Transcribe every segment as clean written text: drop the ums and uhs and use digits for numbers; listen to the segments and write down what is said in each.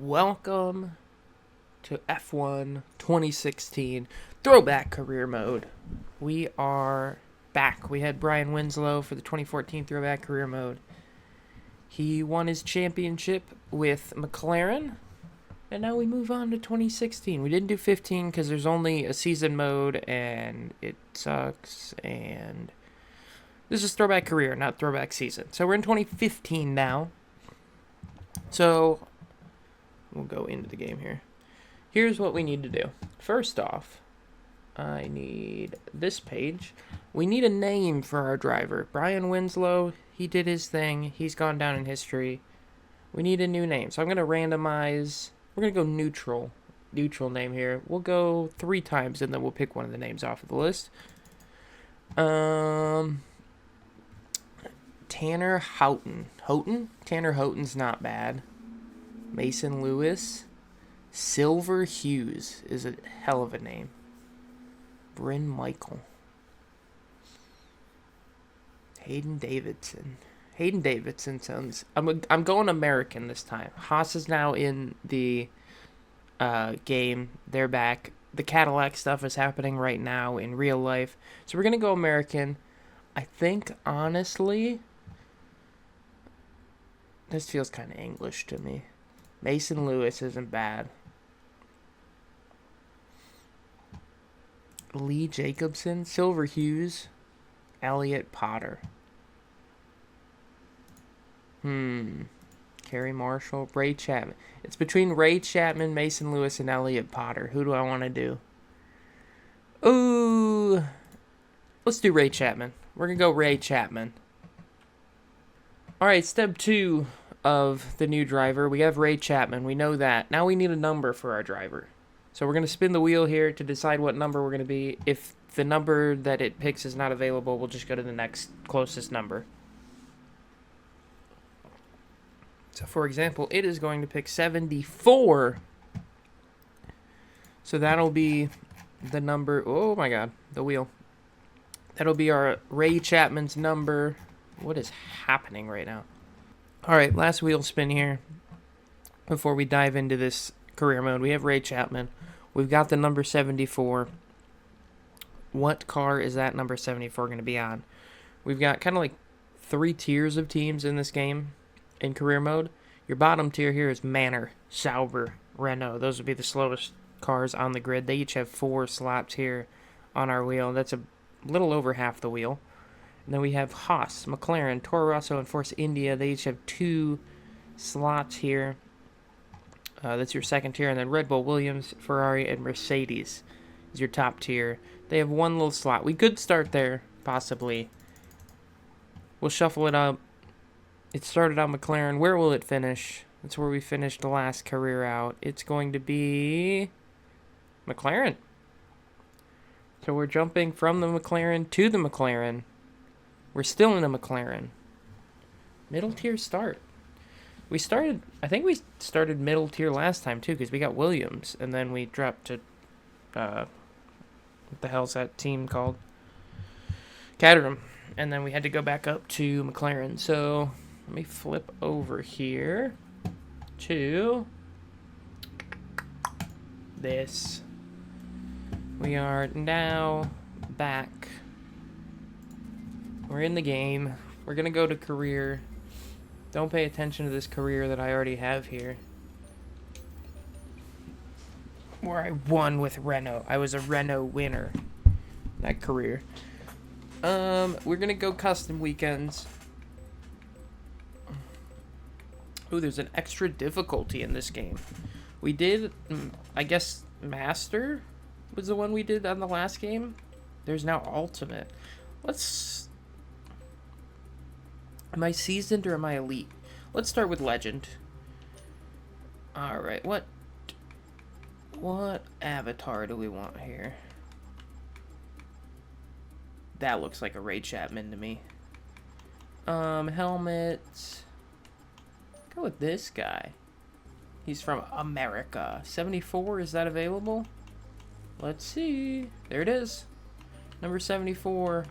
Welcome to F1 2016 Throwback Career Mode. We are back. We had Brian Winslow for the 2014 Throwback Career Mode. He won his championship with McLaren, and now we move on to 2016. We didn't do 15 because there's only a season mode, and it sucks, and this is Throwback Career, not Throwback Season. So we're in 2015 now. So we'll go into the game here. Here's what we need to do. First off, I need this page. We need a name for our driver. Brian Winslow, he did his thing. He's gone down in history. We need a new name. So I'm going to randomize. We're going to go neutral. Neutral name here. We'll go 3 times, and then we'll pick one of the names off of the list. Tanner Houghton. Houghton? Tanner Houghton's not bad. Mason Lewis. Silver Hughes is a hell of a name. Bryn Michael. Hayden Davidson. Hayden Davidson sounds... I'm going American this time. Haas is now in the game. They're back. The Cadillac stuff is happening right now in real life. So we're going to go American. I think, honestly, this feels kind of English to me. Mason Lewis isn't bad. Lee Jacobson, Silver Hughes, Elliott Potter. Kerry Marshall, Ray Chapman. It's between Ray Chapman, Mason Lewis, and Elliott Potter. Who do I want to do? Ooh, let's do Ray Chapman. We're going to go Ray Chapman. All right, step 2 of the new driver. We have Ray Chapman. We know that. Now we need a number for our driver. So we're going to spin the wheel here to decide what number we're going to be. If the number that it picks is not available, we'll just go to the next closest number. So, for example, it is going to pick 74. So that'll be the number. Oh, my God. The wheel. That'll be our Ray Chapman's number. What is happening right now? All right, last wheel spin here before we dive into this career mode. We have Ray Chapman. We've got the number 74. What car is that number 74 going to be on? We've got kind of like 3 tiers of teams in this game in career mode. Your bottom tier here is Manor, Sauber, Renault. Those would be the slowest cars on the grid. They each have 4 slots here on our wheel. That's a little over half the wheel. And then we have Haas, McLaren, Toro Rosso, and Force India. They each have 2 slots here. That's your second tier. And then Red Bull, Williams, Ferrari, and Mercedes is your top tier. They have 1 little slot. We could start there, possibly. We'll shuffle it up. It started on McLaren. Where will it finish? That's where we finished the last career out. It's going to be McLaren. So we're jumping from the McLaren to the McLaren. We're still in a McLaren. Middle tier start. I think we started middle tier last time too, because we got Williams, and then we dropped to, what the hell's that team called? Caterham. And then we had to go back up to McLaren. So let me flip over here to this. We are now back. We're in the game. We're going to go to career. Don't pay attention to this career that I already have here, where I won with Renault. I was a Renault winner that career. We're going to go custom weekends. Ooh, there's an extra difficulty in this game. We did, I guess, Master was the one we did on the last game. There's now Ultimate. Am I seasoned or am I elite? Let's start with legend. Alright, what avatar do we want here? That looks like a Ray Chapman to me. Helmet. Go with this guy. He's from America. 74, is that available? Let's see. There it is. Number 74.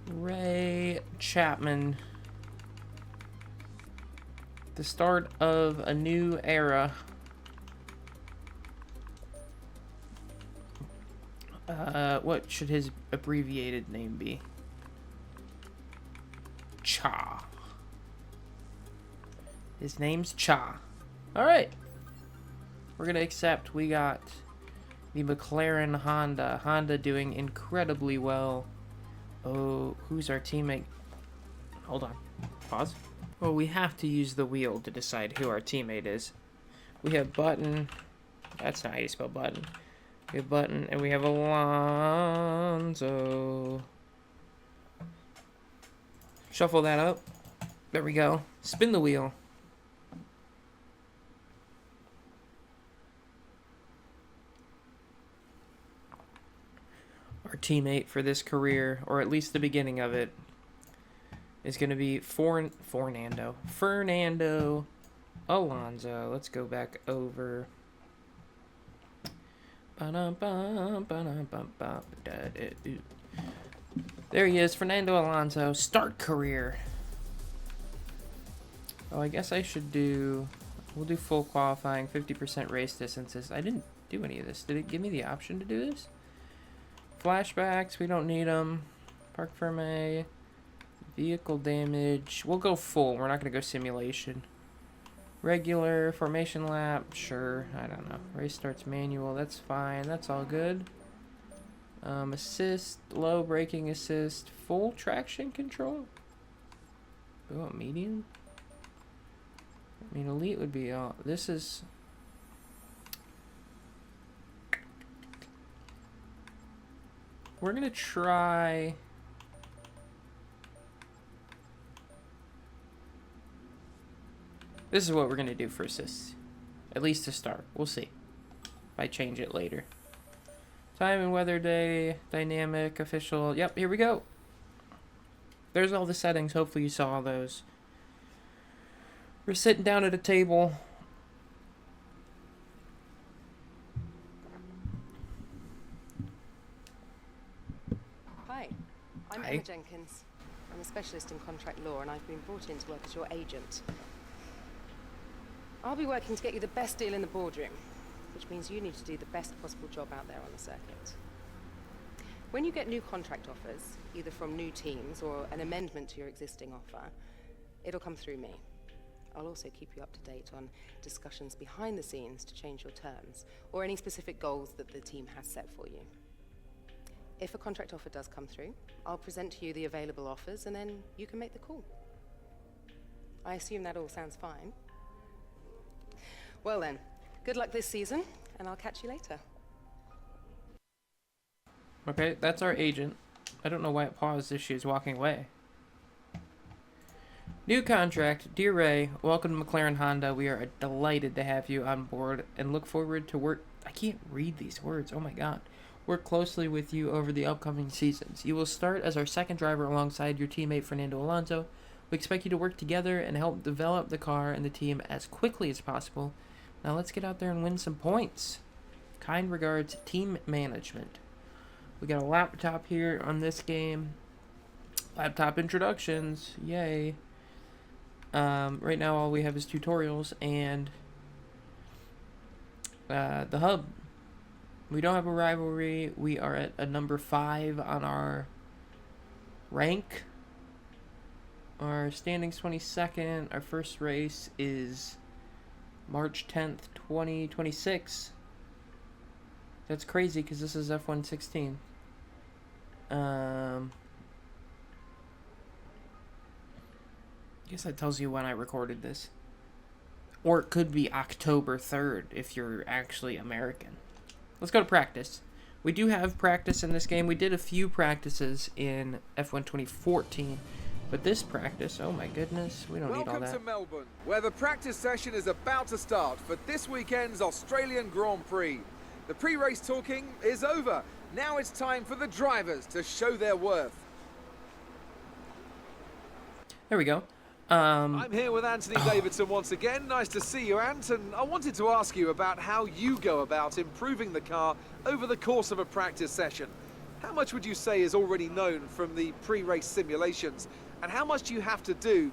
Ray Chapman. The start of a new era. What should his abbreviated name be? Cha. His name's Cha. Alright. We're gonna accept. We got the McLaren Honda. Honda doing incredibly well. Oh, who's our teammate? Hold on. Pause. Well, we have to use the wheel to decide who our teammate is. We have Button. That's not how you spell Button. We have Button, and we have Alonso. Shuffle that up. There we go. Spin the wheel. Our teammate for this career, or at least the beginning of it, is going to be Fernando Alonso. Let's go back over. There he is, Fernando Alonso. Start career. Oh, I guess I should do... We'll do full qualifying, 50% race distances. I didn't do any of this. Did it give me the option to do this? Flashbacks, we don't need them. Parc Ferme. Vehicle damage. We'll go full. We're not going to go simulation. Regular. Formation lap. Sure. I don't know. Race starts manual. That's fine. That's all good. Assist. Low braking assist. Full traction control. We want medium? I mean, elite would be all... This is... We're going to try... This is what we're going to do for assists. At least to start. We'll see. If I change it later. Time and weather day. Dynamic. Official. Yep, here we go. There's all the settings. Hopefully you saw all those. We're sitting down at a table. Hi, I'm Emma Jenkins. I'm a specialist in contract law and I've been brought in to work as your agent. I'll be working to get you the best deal in the boardroom, which means you need to do the best possible job out there on the circuit. When you get new contract offers, either from new teams or an amendment to your existing offer, it'll come through me. I'll also keep you up to date on discussions behind the scenes to change your terms, or any specific goals that the team has set for you. If a contract offer does come through, I'll present to you the available offers and then you can make the call. I assume that all sounds fine. Well then, good luck this season, and I'll catch you later. Okay, that's our agent. I don't know why it paused as she was walking away. New contract. Dear Ray, welcome to McLaren Honda. We are delighted to have you on board and look forward to work... I can't read these words. Oh my god. Work closely with you over the upcoming seasons. You will start as our second driver alongside your teammate Fernando Alonso. We expect you to work together and help develop the car and the team as quickly as possible. Now let's get out there and win some points. Kind regards, team management. We got a laptop here on this game. Laptop introductions. Yay. Right now all we have is tutorials and the hub. We don't have a rivalry. We are at a number 5 on our rank. Our standings 22nd. Our first race is March 10th, 2026. That's crazy because this is F116. I guess that tells you when I recorded this. Or it could be October 3rd if you're actually American. Let's go to practice. We do have practice in this game. We did a few practices in F1 2014. But this practice, oh my goodness, we don't need all that. Welcome to Melbourne, where the practice session is about to start for this weekend's Australian Grand Prix. The pre-race talking is over. Now it's time for the drivers to show their worth. There we go. I'm here with Anthony Davidson once again. Nice to see you, Ant. And I wanted to ask you about how you go about improving the car over the course of a practice session. How much would you say is already known from the pre-race simulations? and how much do you have to do,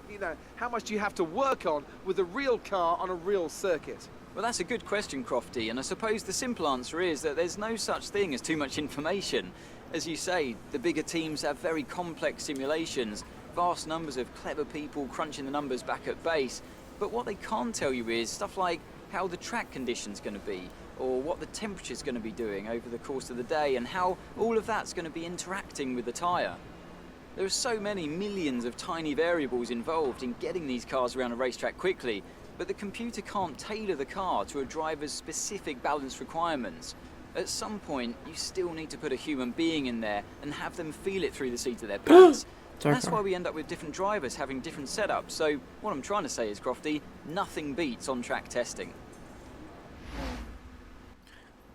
how much do you have to work on with a real car on a real circuit? Well, that's a good question, Crofty, and I suppose the simple answer is that there's no such thing as too much information. As you say, the bigger teams have very complex simulations, vast numbers of clever people crunching the numbers back at base, but what they can't tell you is stuff like how the track condition's going to be, or what the temperature's going to be doing over the course of the day, and how all of that's going to be interacting with the tyre. There are so many millions of tiny variables involved in getting these cars around a racetrack quickly, but the computer can't tailor the car to a driver's specific balance requirements. At some point, you still need to put a human being in there and have them feel it through the seat of their pants. That's why we end up with different drivers having different setups. So what I'm trying to say is, Crofty, nothing beats on-track testing.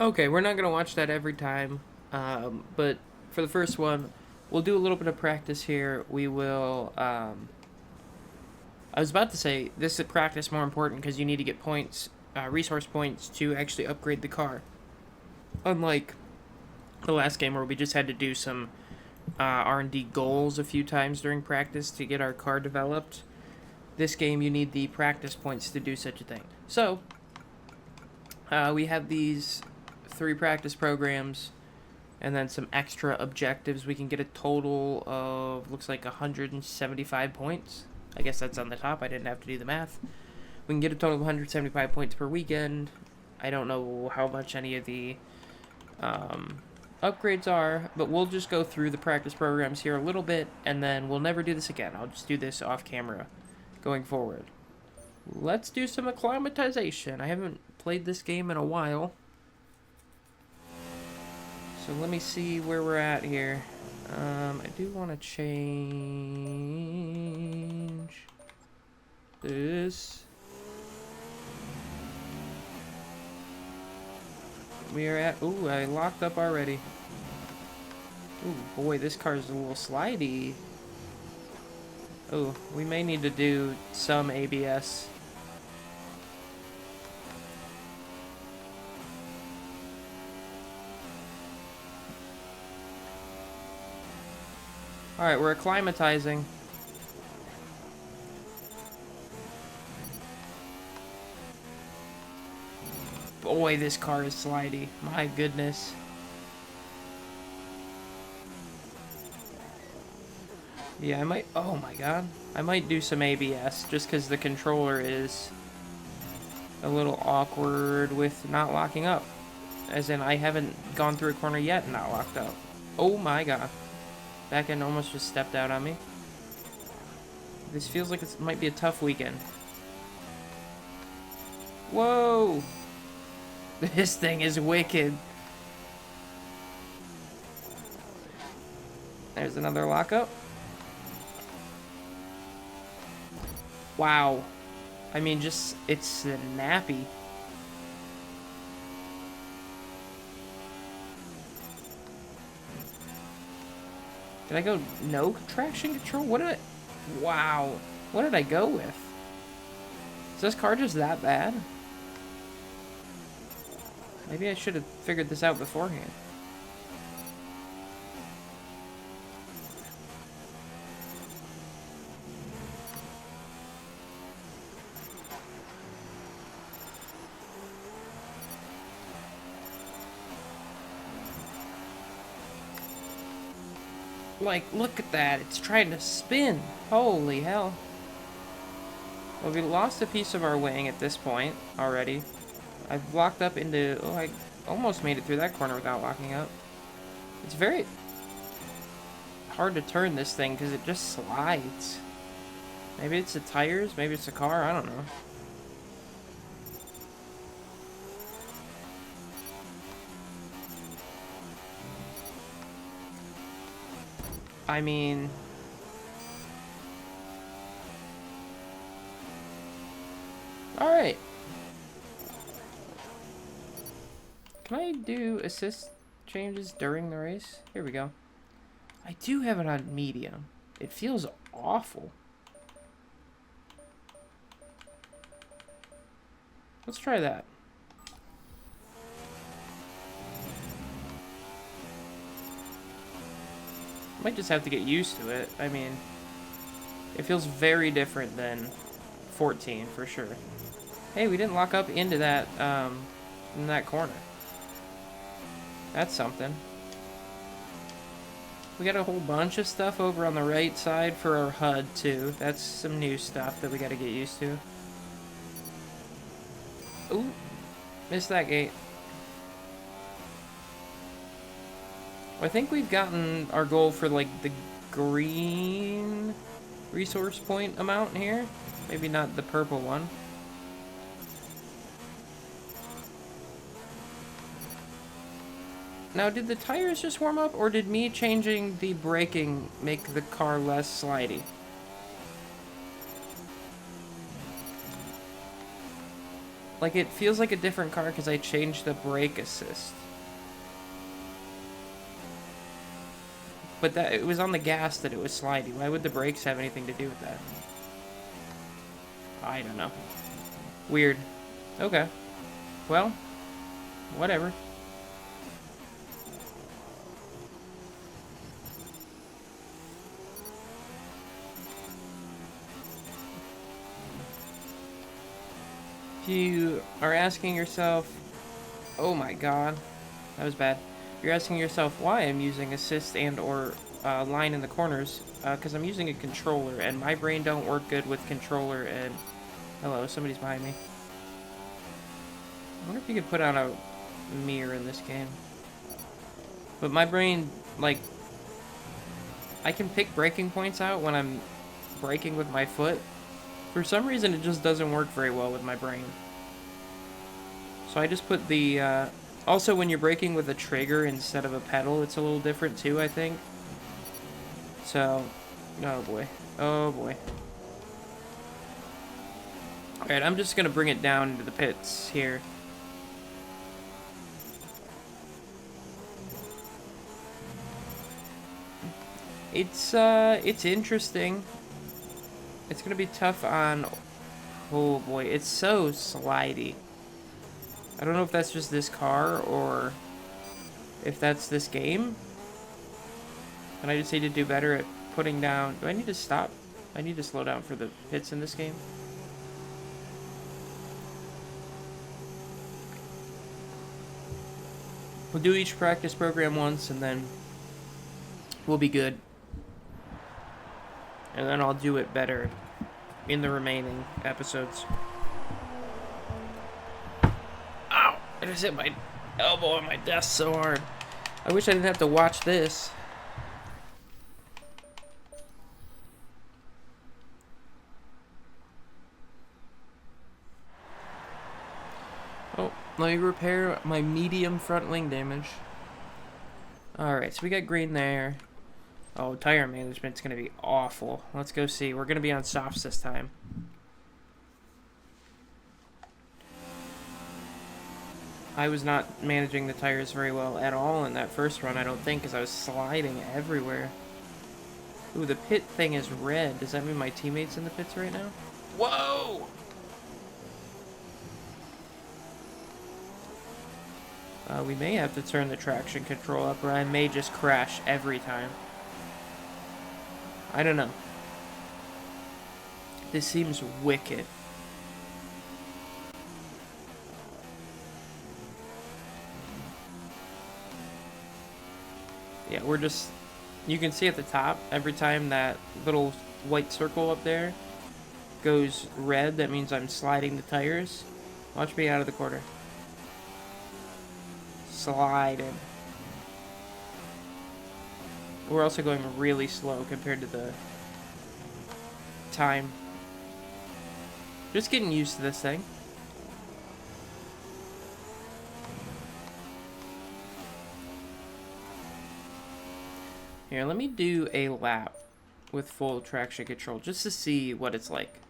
Okay, we're not going to watch that every time, but for the first one, we'll do a little bit of practice here. We will, I was about to say, this is practice more important because you need to get points, resource points to actually upgrade the car. Unlike the last game where we just had to do some R&D goals a few times during practice to get our car developed, this game you need the practice points to do such a thing. So, we have these 3 practice programs and then some extra objectives. We can get a total of, looks like 175 points. I guess that's on the top. I didn't have to do the math. We can get a total of 175 points per weekend. I don't know how much any of the upgrades are, but we'll just go through the practice programs here a little bit, and then we'll never do this again. I'll just do this off camera going forward. Let's do some acclimatization. I haven't played this game in a while, so let me see where we're at here. I do want to change this. We are at... Ooh, I locked up already. Ooh, boy, this car is a little slidey. Ooh, we may need to do some ABS. Alright, we're acclimatizing. Boy, this car is slidey. My goodness. Yeah, I might... Oh my god. I might do some ABS just because the controller is a little awkward with not locking up. As in, I haven't gone through a corner yet and not locked up. Oh my god. Back end almost just stepped out on me. This feels like it might be a tough weekend. Whoa! This thing is wicked. There's another lockup. Wow. I mean, just, it's snappy. Did I go no traction control? What did I... Wow. What did I go with? Is this car just that bad? Maybe I should have figured this out beforehand. Like, look at that. It's trying to spin. Holy hell. Well, we lost a piece of our wing at this point already. I've locked up into... Oh, I almost made it through that corner without locking up. It's very hard to turn this thing because it just slides. Maybe it's the tires, maybe it's the car, I don't know. I mean... Alright. Can I do assist changes during the race? Here we go. I do have it on medium. It feels awful. Let's try that. Might just have to get used to it. I mean, It feels very different than 14 for sure. Hey, we didn't lock up into that in that corner. That's something. We got a whole bunch of stuff over on the right side for our HUD too. That's some new stuff that we got to get used to. Ooh, missed that gate. I think we've gotten our goal for like the green resource point amount here. Maybe not the purple one. Now, did the tires just warm up, or did me changing the braking make the car less slidey? Like, it feels like a different car because I changed the brake assist. But that it was on the gas that it was slidey. Why would the brakes have anything to do with that? I don't know. Weird. Okay. Well, whatever. If you are asking yourself, oh my god, that was bad. You're asking yourself why I'm using assist and or line in the corners, because I'm using a controller, and my brain don't work good with controller and... Hello, somebody's behind me. I wonder if you could put on a mirror in this game. But my brain, like... I can pick braking points out when I'm braking with my foot. For some reason, it just doesn't work very well with my brain. So I just put the... Also, when you're braking with a trigger instead of a pedal, it's a little different too, I think. So... Oh boy. Oh boy. Alright, I'm just gonna bring it down into the pits here. It's interesting. It's gonna be tough on... Oh boy, it's so slidey. I don't know if that's just this car or if that's this game. And I just need to do better at putting down... Do I need to stop? I need to slow down for the pits in this game. We'll do each practice program once and then we'll be good. And then I'll do it better in the remaining episodes. Ow! I just hit my elbow on my desk so hard. I wish I didn't have to watch this. Oh, let me repair my medium front wing damage. Alright, so we got green there. Oh, tire management's going to be awful. Let's go see. We're going to be on softs this time. I was not managing the tires very well at all in that first run, I don't think, because I was sliding everywhere. Ooh, the pit thing is red. Does that mean my teammate's in the pits right now? Whoa! We may have to turn the traction control up, or I may just crash every time. I don't know. This seems wicked. Yeah, we're just... You can see at the top, every time that little white circle up there goes red, that means I'm sliding the tires. Watch me out of the corner. Sliding. We're also going really slow compared to the time. Just getting used to this thing. Here, let me do a lap with full traction control just to see what it's like.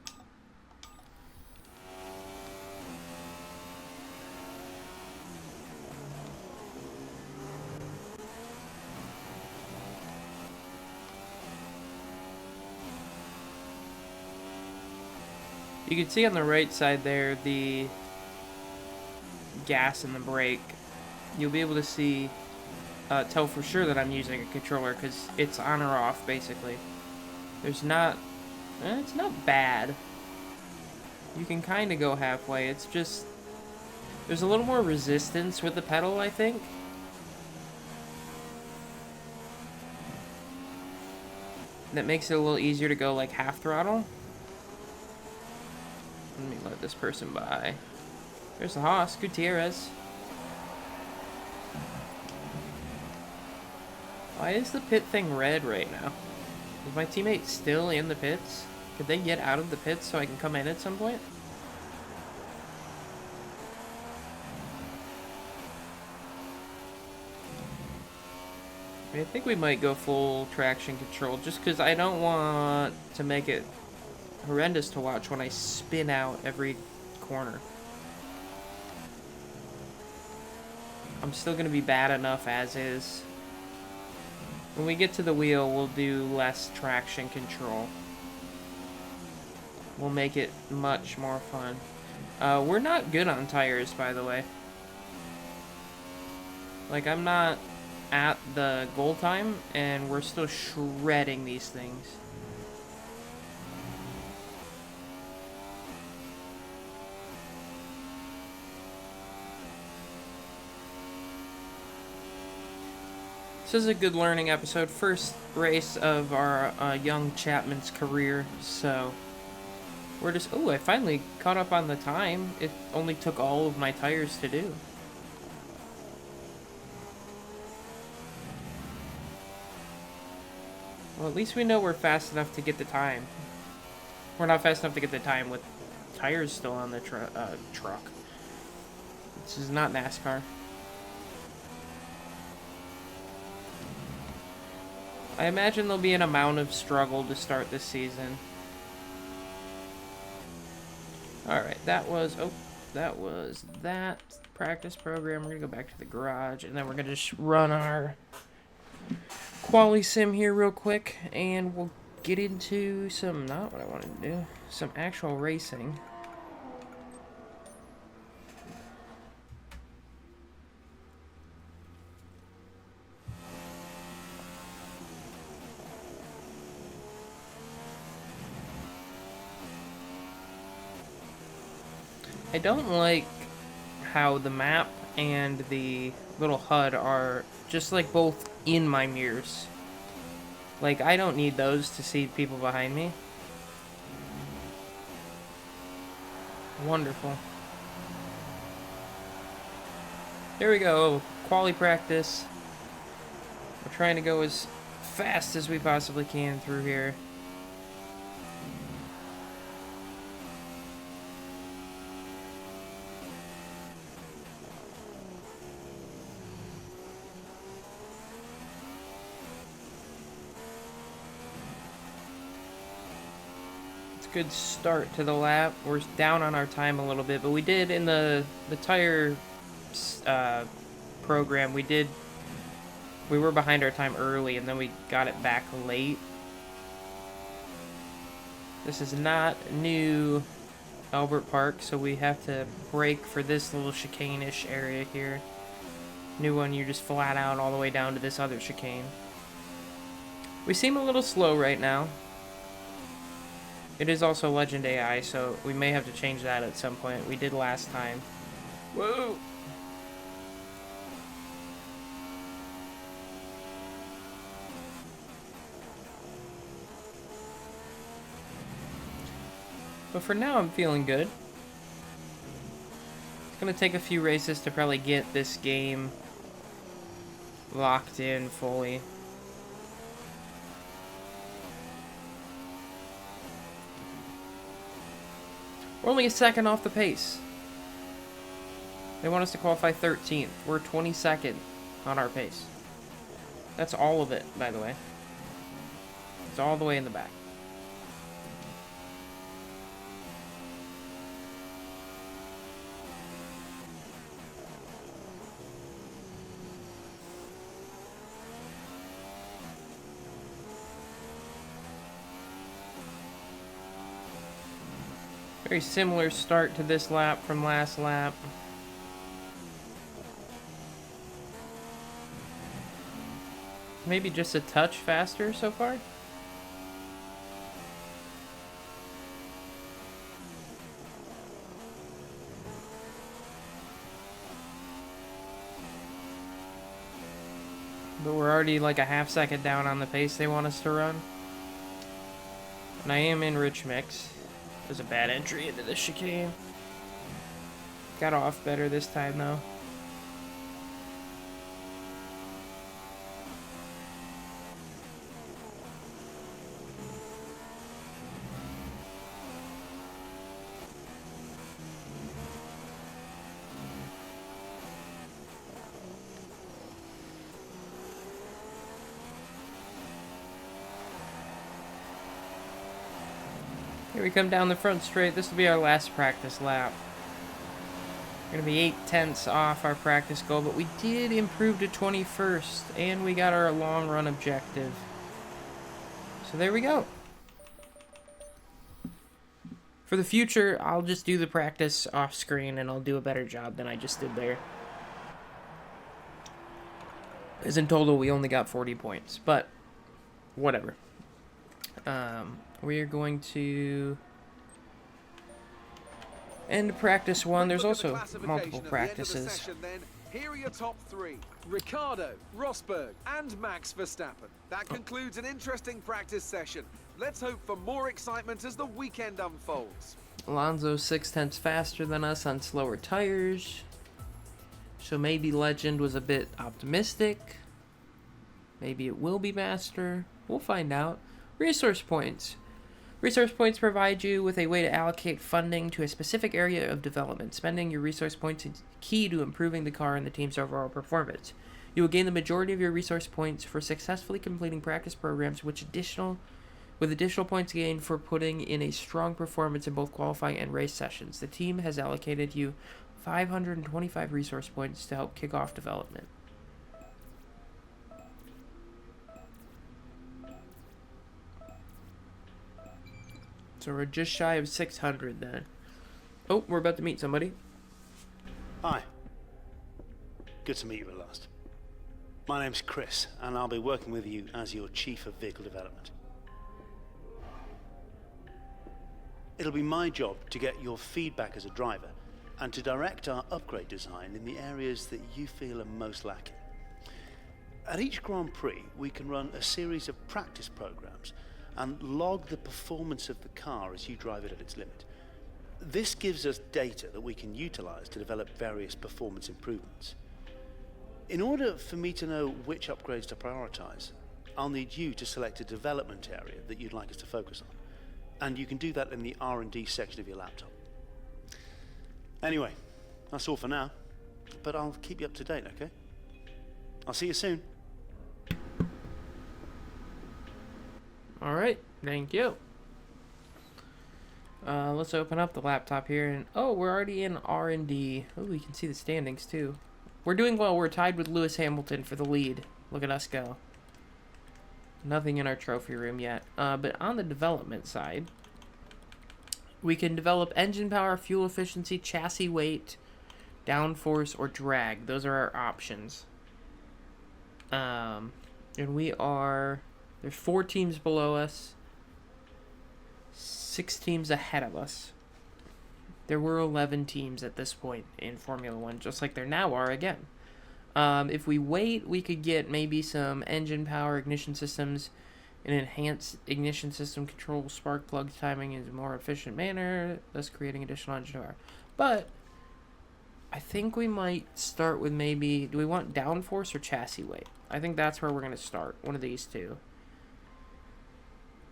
You can see on the right side there the gas and the brake. You'll be able to see, tell for sure that I'm using a controller because it's on or off basically. There's not It's not bad. You can kind of go halfway. It's just... there's a little more resistance with the pedal, I think. That makes it a little easier to go like half throttle. Let me let this person by. There's the Haas, Gutierrez. Why is the pit thing red right now? Is my teammate still in the pits? Could they get out of the pits so I can come in at some point? I think we might go full traction control just because I don't want to make it horrendous to watch when I spin out every corner. I'm still going to be bad enough as is. When we get to the wheel, we'll do less traction control. We'll make it much more fun. We're not good on tires, by the way. Like, I'm not at the goal time, and we're still shredding these things. This is a good learning episode. First race of our young Chapman's career, so we're just... oh, I finally caught up on the time. It only took all of my tires to do. Well, at least we know we're fast enough to get the time. We're not fast enough to get the time with tires still on the truck. This is not NASCAR. I imagine there'll be an amount of struggle to start this season. Alright, that was that practice program. We're going to go back to the garage, and then we're going to just run our quali sim here real quick, and we'll get into some, not what I wanted to do, some actual racing. I don't like how the map and the little HUD are just like both in my mirrors. Like, I don't need those to see people behind me. Wonderful. There we go. Quali practice. We're trying to go as fast as we possibly can through here. Good start to the lap. We're down on our time a little bit, but we did in the tire program, we were behind our time early, and then we got it back late. This is not new Albert Park, so we have to brake for this little chicane-ish area here. New one, you're just flat out all the way down to this other chicane. We seem a little slow right now. It is also Legend AI, so we may have to change that at some point. We did last time. Whoa! But for now, I'm feeling good. It's gonna take a few races to probably get this game locked in fully. We're only a second off the pace. They want us to qualify 13th. We're 22nd on our pace. That's all of it, by the way. It's all the way in the back. Very similar start to this lap from last lap. Maybe just a touch faster so far. But we're already like a half second down on the pace they want us to run. And I am in rich mix. It was a bad entry into the chicane. Got off better this time though. Here we come down the front straight. This will be our last practice lap. We're going to be 8/10 off our practice goal, but we did improve to 21st, and we got our long run objective. So there we go. For the future, I'll just do the practice off screen, and I'll do a better job than I just did there. As in total, we only got 40 points, but whatever. We are going to end practice 1. There's also multiple practices. Here are your top 3. Ricardo, Rosberg, and Max Verstappen. That concludes an interesting practice session. Let's hope for more excitement as the weekend unfolds. Alonso's 6/10 faster than us on slower tires. So maybe Legend was a bit optimistic. Maybe it will be Master. We'll find out. Resource points. Resource points provide you with a way to allocate funding to a specific area of development. Spending your resource points is key to improving the car and the team's overall performance. You will gain the majority of your resource points for successfully completing practice programs, with additional points gained for putting in a strong performance in both qualifying and race sessions. The team has allocated you 525 resource points to help kick off development. So we're just shy of 600 then. Oh, we're about to meet somebody. Hi. Good to meet you at last. My name's Chris, and I'll be working with you as your Chief of Vehicle Development. It'll be my job to get your feedback as a driver and to direct our upgrade design in the areas that you feel are most lacking. At each Grand Prix, we can run a series of practice programs and log the performance of the car as you drive it at its limit. This gives us data that we can utilize to develop various performance improvements. In order for me to know which upgrades to prioritize, I'll need you to select a development area that you'd like us to focus on. And you can do that in the R&D section of your laptop. Anyway, that's all for now, but I'll keep you up to date, okay? I'll see you soon. All right, thank you. Let's open up the laptop here, and oh, we're already in R&D. Oh, we can see the standings too. We're doing well. We're tied with Lewis Hamilton for the lead. Look at us go. Nothing in our trophy room yet. But on the development side, we can develop engine power, fuel efficiency, chassis weight, downforce, or drag. Those are our options. And we are... There's 4 teams below us, 6 teams ahead of us. There were 11 teams at this point in Formula 1, just like there now are again. If we wait, we could get maybe some engine power, ignition systems, an enhanced ignition system control, spark plug timing in a more efficient manner, thus creating additional engine power. But I think we might start with maybe, do we want downforce or chassis weight? I think that's where we're going to start, one of these two.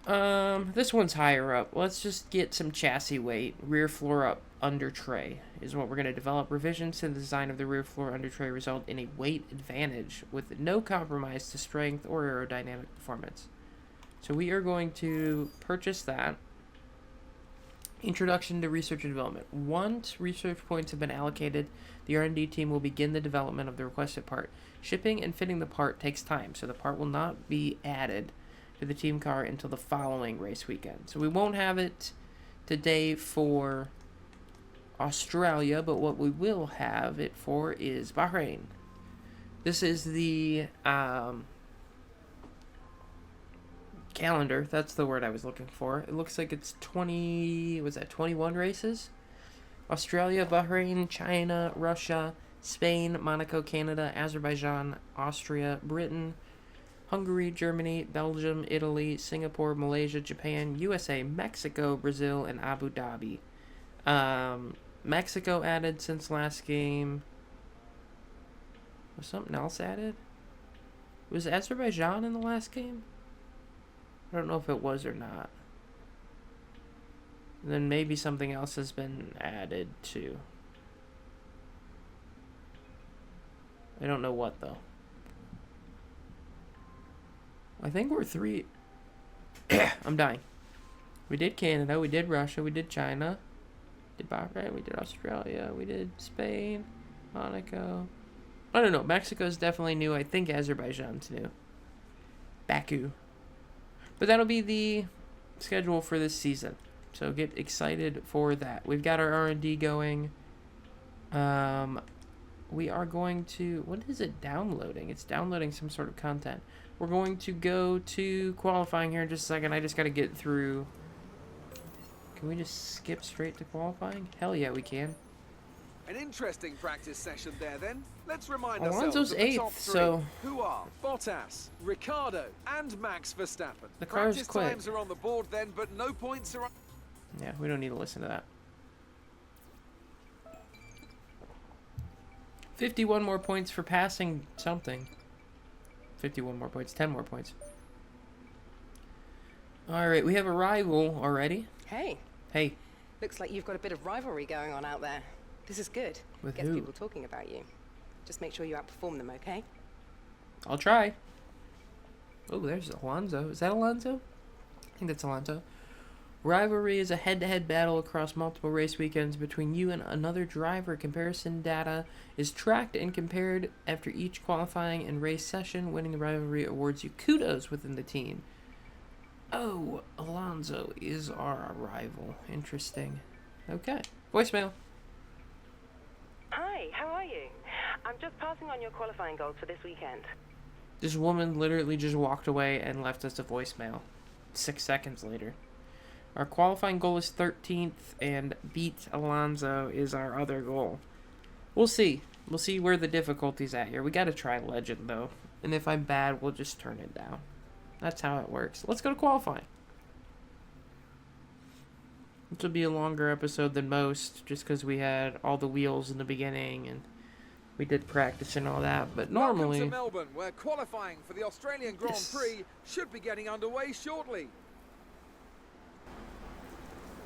This one's higher up. Let's just get some chassis weight. Rear floor up under tray is what we're going to develop. Revisions to the design of the rear floor under tray result in a weight advantage with no compromise to strength or aerodynamic performance. So we are going to purchase that. Introduction to research and development. Once research points have been allocated, the R&D team will begin the development of the requested part. Shipping and fitting the part takes time, so the part will not be added to the team car until the following race weekend. So we won't have it today for Australia, but what we will have it for is Bahrain. This is the calendar. That's the word I was looking for. It looks like it's 21 races? Australia, Bahrain, China, Russia, Spain, Monaco, Canada, Azerbaijan, Austria, Britain, Hungary, Germany, Belgium, Italy, Singapore, Malaysia, Japan, USA, Mexico, Brazil, and Abu Dhabi. Mexico added since last game. Was something else added? Was Azerbaijan in the last game? I don't know if it was or not. And then maybe something else has been added too. I don't know what though. I think we're 3. I'm dying. We did Canada, we did Russia, we did China, we did Bahrain, we did Australia, we did Spain, Monaco. I don't know. Mexico's definitely new. I think Azerbaijan's new. Baku. But that'll be the schedule for this season. So get excited for that. We've got our R&D going. We are going to... What is it downloading? It's downloading some sort of content. We're going to go to qualifying here in just a second. I just got to get through... Can we just skip straight to qualifying? Hell yeah, we can. An interesting practice session there then. Let's remind Alonso's ourselves of the top 8th, three, so... who are Bottas, Ricardo, and Max Verstappen. The car's practice quick. times are on the board then, but no points are on... Yeah, we don't need to listen to that. 51 more points for passing something. 51 more points, 10 more points. Alright, we have a rival already. Hey, Hey, looks like you've got a bit of rivalry going on out there. This is good. With Gets who? people talking about you. Just make sure you outperform them, okay? I'll try. Oh, there's Alonso. Is that Alonso? I think that's Alonso. Rivalry is a head-to-head battle across multiple race weekends between you and another driver. Comparison data is tracked and compared after each qualifying and race session. Winning the rivalry awards you kudos within the team. Oh, Alonso is our rival. Interesting. Okay. Voicemail. Hi, how are you? I'm just passing on your qualifying goals for this weekend. This woman literally just walked away and left us a voicemail 6 seconds later. Our qualifying goal is 13th, and beat Alonso is our other goal. We'll see. We'll see where the difficulty's at here. We gotta try Legend, though. And if I'm bad, we'll just turn it down. That's how it works. Let's go to qualifying. This will be a longer episode than most, just because we had all the wheels in the beginning, and we did practice and all that. But normally... Welcome to Melbourne, where qualifying for the Australian Grand Yes. Prix should be getting underway shortly.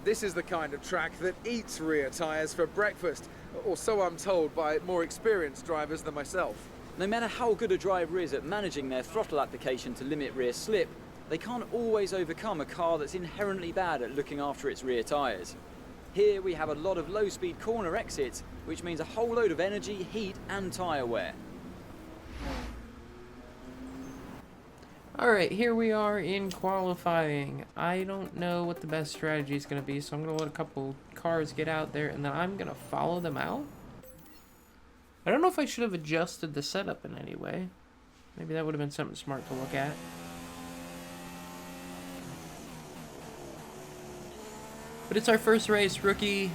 This is the kind of track that eats rear tyres for breakfast, or so I'm told by more experienced drivers than myself. No matter how good a driver is at managing their throttle application to limit rear slip, they can't always overcome a car that's inherently bad at looking after its rear tyres. Here we have a lot of low-speed corner exits, which means a whole load of energy, heat and tyre wear. Alright, here we are in qualifying. I don't know what the best strategy is going to be, so I'm going to let a couple cars get out there, and then I'm going to follow them out. I don't know if I should have adjusted the setup in any way. Maybe that would have been something smart to look at. But it's our first race, rookie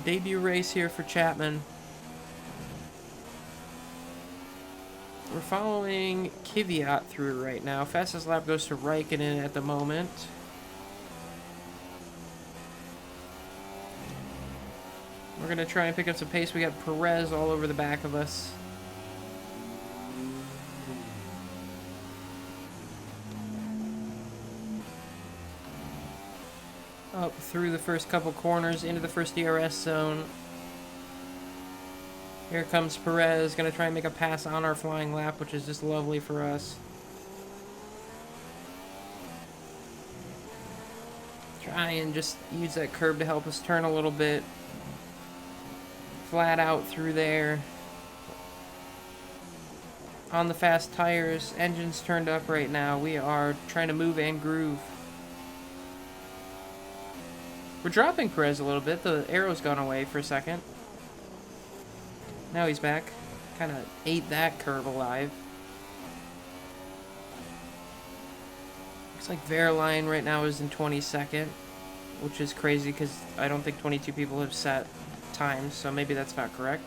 debut race here for Chapman. We're following Kvyat through right now. Fastest lap goes to Raikkonen at the moment. We're going to try and pick up some pace. We got Perez all over the back of us. Up through the first couple corners into the first DRS zone. Here comes Perez, going to try and make a pass on our flying lap, which is just lovely for us. Try and just use that curb to help us turn a little bit. Flat out through there. On the fast tires, engine's turned up right now. We are trying to move and groove. We're dropping Perez a little bit. The arrow's gone away for a second. Now he's back. Kind of ate that curve alive. Looks like Verline right now is in 22nd, which is crazy because I don't think 22 people have set times, so maybe that's not correct.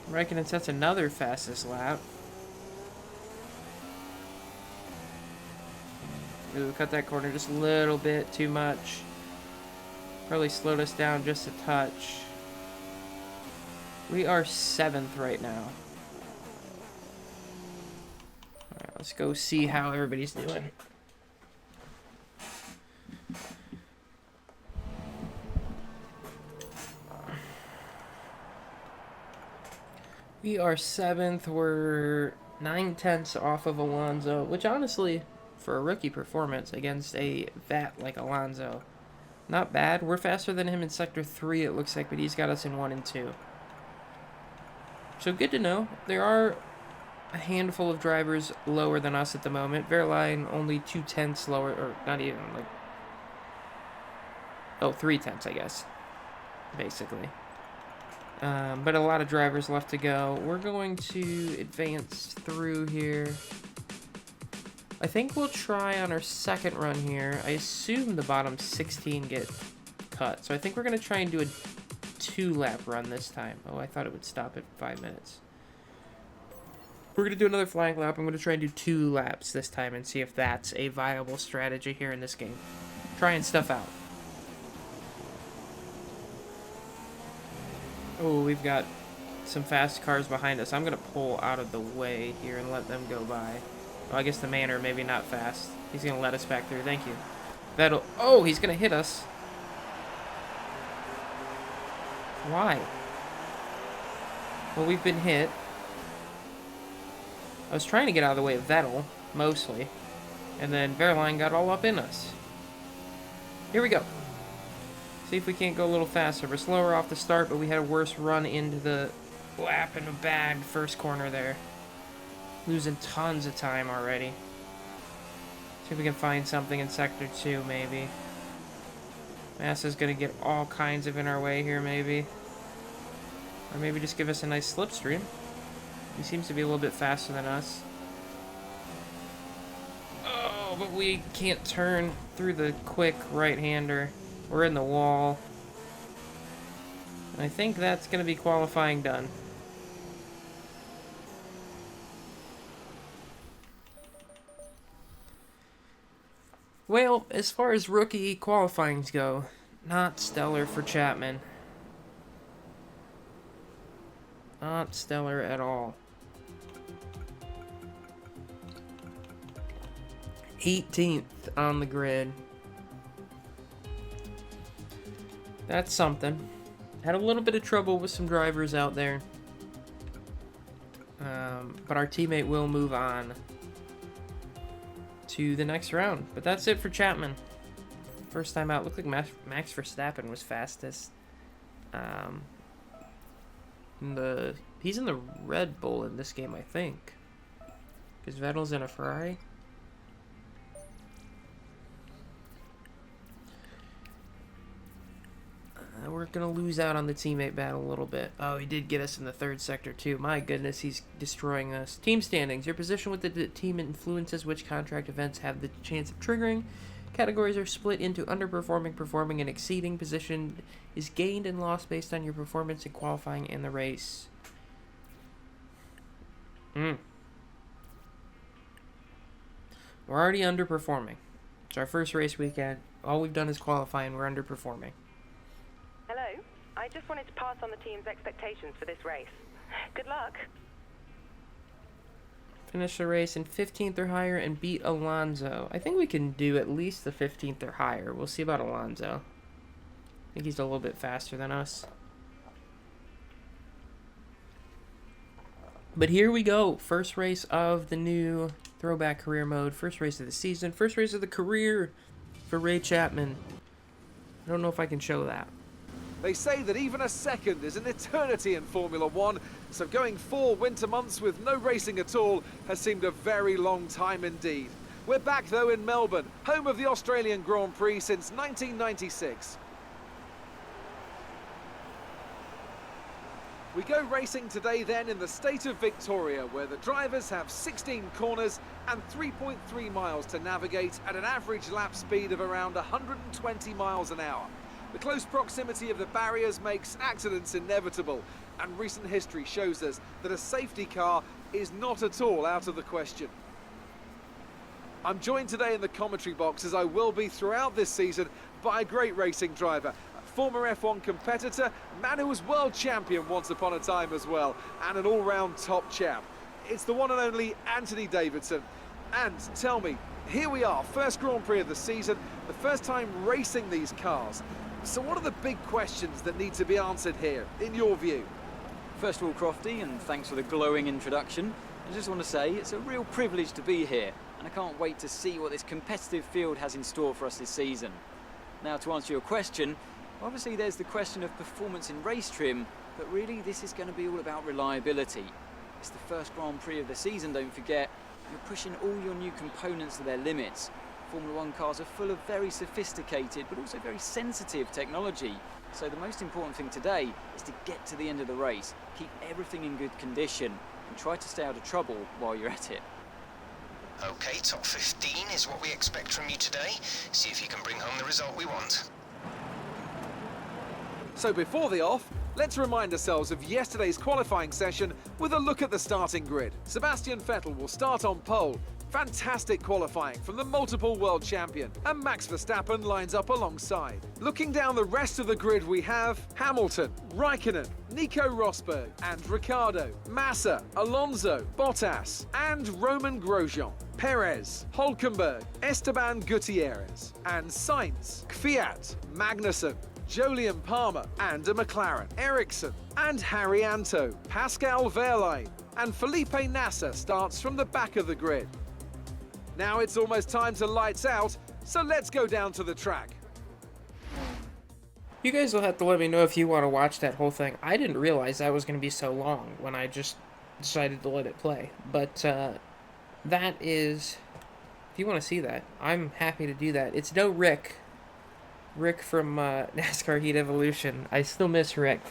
I reckon it sets another fastest lap. Ooh, cut that corner just a little bit too much. Probably slowed us down just a touch. We are 7th right now. Alright, let's go see how everybody's doing. We are 7th. We're 9/10 off of Alonso, which honestly, for a rookie performance against a vet like Alonso, not bad. We're faster than him in Sector 3, it looks like, but he's got us in 1 and 2. So good to know. There are a handful of drivers lower than us at the moment. Verline only 2/10 lower, or not even, like... Oh, 3/10, I guess. Basically. But a lot of drivers left to go. We're going to advance through here. I think we'll try on our second run here. I assume the bottom 16 get cut. So I think we're going to try and do a 2-lap run this time. Oh, I thought it would stop at 5 minutes. We're going to do another flying lap. I'm going to try and do 2 laps this time and see if that's a viable strategy here in this game. Trying stuff out. Oh, we've got some fast cars behind us. I'm going to pull out of the way here and let them go by. Well, I guess the Manor, maybe not fast. He's going to let us back through. Thank you. That'll... Oh, he's going to hit us. Why? Well, we've been hit. I was trying to get out of the way of Vettel, mostly. And then Verline got all up in us. Here we go. See if we can't go a little faster. We're slower off the start, but we had a worse run into the lap in a bad first corner there. Losing tons of time already. See if we can find something in Sector 2, maybe. Massa's going to get all kinds of in our way here, maybe. Or maybe just give us a nice slipstream. He seems to be a little bit faster than us. Oh, but we can't turn through the quick right-hander. We're in the wall. And I think that's going to be qualifying done. Well, as far as rookie qualifyings go, not stellar for Chapman. Not stellar at all. 18th on the grid. That's something. Had a little bit of trouble with some drivers out there. But our teammate will move on to the next round. But that's it for Chapman. First time out. Looked like Max Verstappen was fastest. He's in the Red Bull in this game, I think. Because Vettel's in a Ferrari. We're going to lose out on the teammate battle a little bit. Oh, he did get us in the 3rd sector, too. My goodness, he's destroying us. Team standings. Your position with the team influences which contract events have the chance of triggering. Categories are split into underperforming, performing, and exceeding. Position is gained and lost based on your performance in qualifying and the race. We're already underperforming. It's our first race weekend. All we've done is qualify, and we're underperforming. Hello. I just wanted to pass on the team's expectations for this race. Good luck. Finish the race in 15th or higher and beat Alonso. I think we can do at least the 15th or higher. We'll see about Alonso. I think he's a little bit faster than us. But here we go. First race of the new Throwback Career Mode. First race of the season. First race of the career for Ray Chapman. I don't know if I can show that. They say that even a second is an eternity in Formula One, so going 4 winter months with no racing at all has seemed a very long time indeed. We're back though in Melbourne, home of the Australian Grand Prix since 1996. We go racing today then in the state of Victoria, where the drivers have 16 corners and 3.3 miles to navigate at an average lap speed of around 120 miles an hour. The close proximity of the barriers makes accidents inevitable, and recent history shows us that a safety car is not at all out of the question. I'm joined today in the commentary box, as I will be throughout this season, by a great racing driver, a former F1 competitor, man who was world champion once upon a time as well, and an all-round top chap. It's the one and only Anthony Davidson. And tell me, here we are, first Grand Prix of the season, the first time racing these cars. So what are the big questions that need to be answered here, in your view? First of all, Crofty, and thanks for the glowing introduction, I just want to say it's a real privilege to be here, and I can't wait to see what this competitive field has in store for us this season. Now, to answer your question, obviously there's the question of performance in race trim, but really this is going to be all about reliability. It's the first Grand Prix of the season, don't forget. You're pushing all your new components to their limits. Formula One cars are full of very sophisticated but also very sensitive technology. So the most important thing today is to get to the end of the race, keep everything in good condition, and try to stay out of trouble while you're at it. Okay, top 15 is what we expect from you today. See if you can bring home the result we want. So before the off, let's remind ourselves of yesterday's qualifying session with a look at the starting grid. Sebastian Vettel will start on pole. Fantastic qualifying from the multiple world champion, and Max Verstappen lines up alongside. Looking down the rest of the grid, we have Hamilton, Raikkonen, Nico Rosberg and Ricciardo, Massa, Alonso, Bottas and Roman Grosjean, Perez, Hülkenberg, Esteban Gutierrez and Sainz, Kvyat, Magnussen, Jolyon Palmer and a McLaren, Ericsson and Harry Anto, Pascal Wehrlein and Felipe Nasser starts from the back of the grid. Now it's almost time to lights out, so let's go down to the track. You guys will have to let me know if you want to watch that whole thing. I didn't realize that was going to be so long when I just decided to let it play. But that is, if you want to see that, I'm happy to do that. It's no Rick. Rick from NASCAR Heat Evolution. I still miss Rick.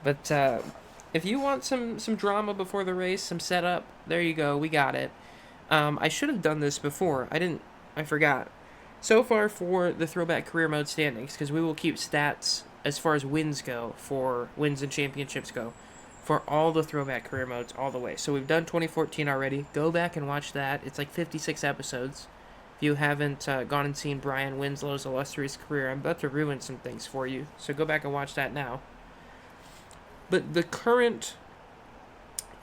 But if you want some drama before the race, some setup, there you go. We got it. I should have done this before. I forgot. So far for the Throwback Career Mode standings, because we will keep stats as far as wins go, for wins and championships go, for all the Throwback Career Modes all the way. So we've done 2014 already. Go back and watch that. It's like 56 episodes. If you haven't gone and seen Brian Winslow's illustrious career, I'm about to ruin some things for you. So go back and watch that now. But the current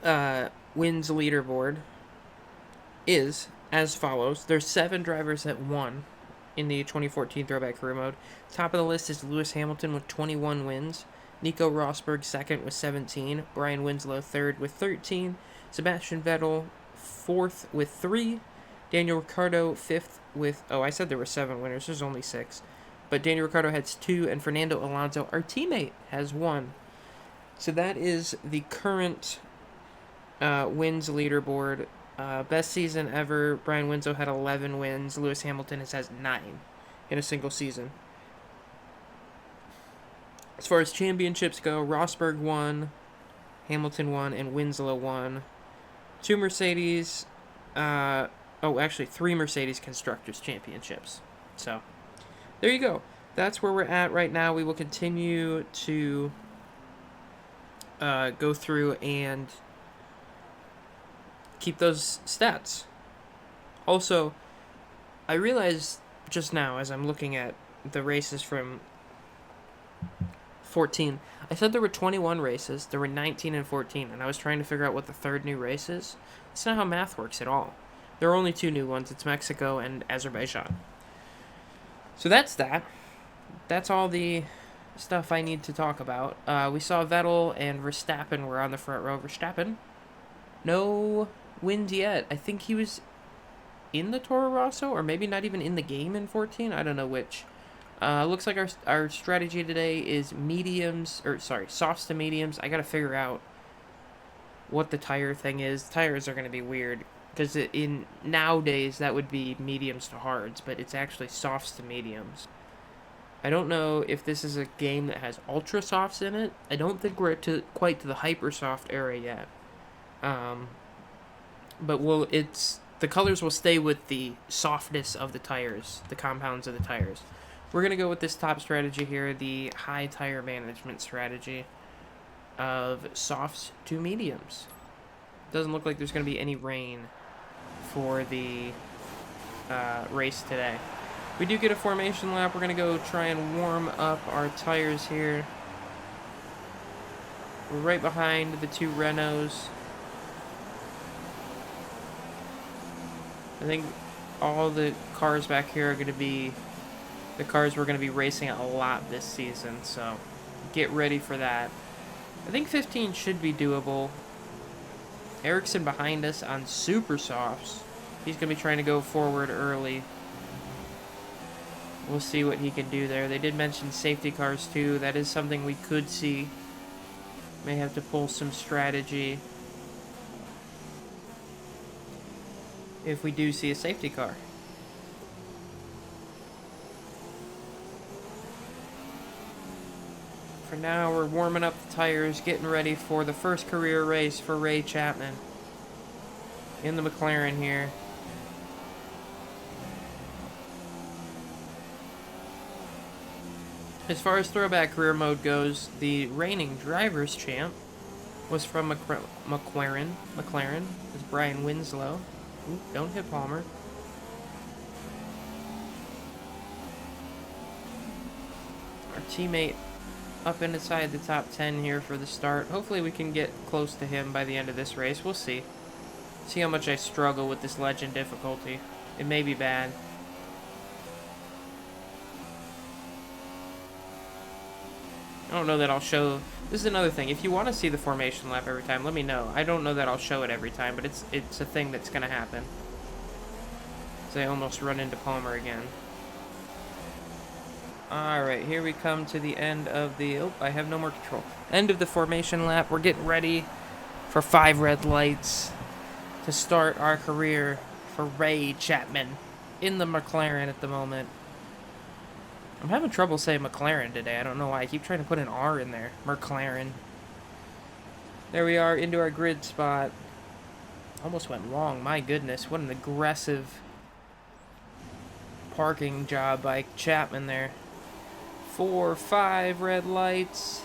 wins leaderboard is as follows. There's 7 drivers that won in the 2014 Throwback Career Mode. Top of the list is Lewis Hamilton with 21 wins. Nico Rosberg second with 17. Brian Winslow third with 13. Sebastian Vettel fourth with 3. Daniel Ricciardo fifth with... Oh, I said there were 7 winners. There's only 6. But Daniel Ricciardo has 2, and Fernando Alonso, our teammate, has 1. So that is the current wins leaderboard. Best season ever, Brian Winslow had 11 wins. Lewis Hamilton has 9 in a single season. As far as championships go, Rosberg won, Hamilton won, and Winslow won. 2 Mercedes, actually 3 Mercedes Constructors Championships. So, there you go. That's where we're at right now. We will continue to go through and keep those stats. Also, I realized just now as I'm looking at the races from 14, I said there were 21 races, there were 19 and 14, and I was trying to figure out what the third new race is. That's not how math works at all. There are only 2 new ones. It's Mexico and Azerbaijan. So that's that. That's all the stuff I need to talk about. We saw Vettel and Verstappen were on the front row. Verstappen, no wins yet. I think he was in the Toro Rosso, or maybe not even in the game in 14. I don't know which. Looks like our strategy today is softs to mediums. I gotta figure out what the tire thing is. Tires are gonna be weird, because in nowadays that would be mediums to hards, but it's actually softs to mediums. I don't know if this is a game that has ultra softs in it. I don't think we're quite to the hyper soft era yet. But the colors will stay with the softness of the tires, the compounds of the tires. We're going to go with this top strategy here, the high tire management strategy of softs to mediums. Doesn't look like there's going to be any rain for the race today. We do get a formation lap. We're going to go try and warm up our tires here. We're right behind the two Renaults. I think all the cars back here are going to be the cars we're going to be racing a lot this season, so get ready for that. I think 15 should be doable. Ericsson behind us on super softs. He's going to be trying to go forward early. We'll see what he can do there. They did mention safety cars too. That is something we could see. May have to pull some strategy if we do see a safety car. For now, we're warming up the tires, getting ready for the first career race for Ray Chapman in the McLaren here. As far as Throwback Career Mode goes, the reigning drivers champ was from McLaren. McLaren is Brian Winslow. Ooh, don't hit Palmer. Our teammate up inside the top 10 here for the start. Hopefully we can get close to him by the end of this race. We'll see. See how much I struggle with this legend difficulty. It may be bad. I don't know that I'll show... This is another thing. If you want to see the formation lap every time, let me know. I don't know that I'll show it every time, but it's a thing that's going to happen. So I almost run into Palmer again. Alright, here we come to the end of the... Oh, I have no more control. End of the formation lap. We're getting ready for 5 red lights to start our career for Ray Chapman in the McLaren at the moment. I'm having trouble saying McLaren today. I don't know why. I keep trying to put an R in there. McLaren. There we are, into our grid spot. Almost went long. My goodness, what an aggressive parking job by Chapman there. 4, 5 red lights.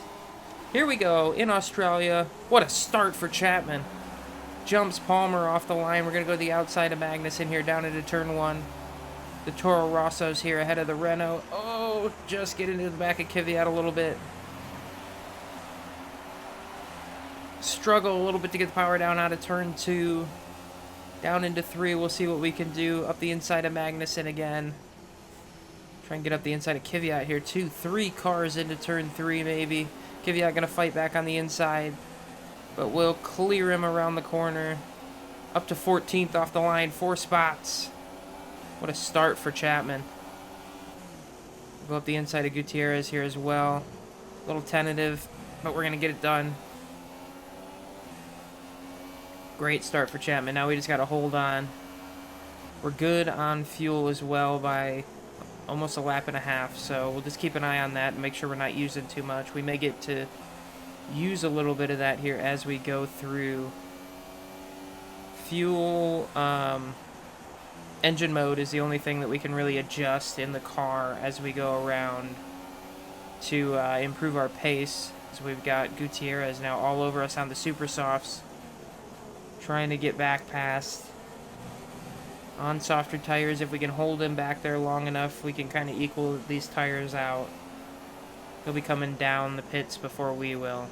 Here we go, in Australia. What a start for Chapman. Jumps Palmer off the line. We're going to go to the outside of Magnussen here, down into turn 1. The Toro Rosso's here ahead of the Renault. Oh, just get into the back of Kvyat a little bit. Struggle a little bit to get the power down out of turn 2. Down into 3. We'll see what we can do. Up the inside of Magnussen again. Try and get up the inside of Kvyat here too. 3 cars into turn 3 maybe. Kvyat going to fight back on the inside. But we'll clear him around the corner. Up to 14th off the line. 4 spots. What a start for Chapman. Go up the inside of Gutierrez here as well. A little tentative, but we're going to get it done. Great start for Chapman. Now we just got to hold on. We're good on fuel as well by almost a lap and a half, so we'll just keep an eye on that and make sure we're not using too much. We may get to use a little bit of that here as we go through. Fuel, engine mode is the only thing that we can really adjust in the car as we go around to improve our pace. So we've got Gutierrez now all over us on the super softs, trying to get back past. On softer tires, if we can hold him back there long enough, we can kind of equal these tires out. He'll be coming down the pits before we will.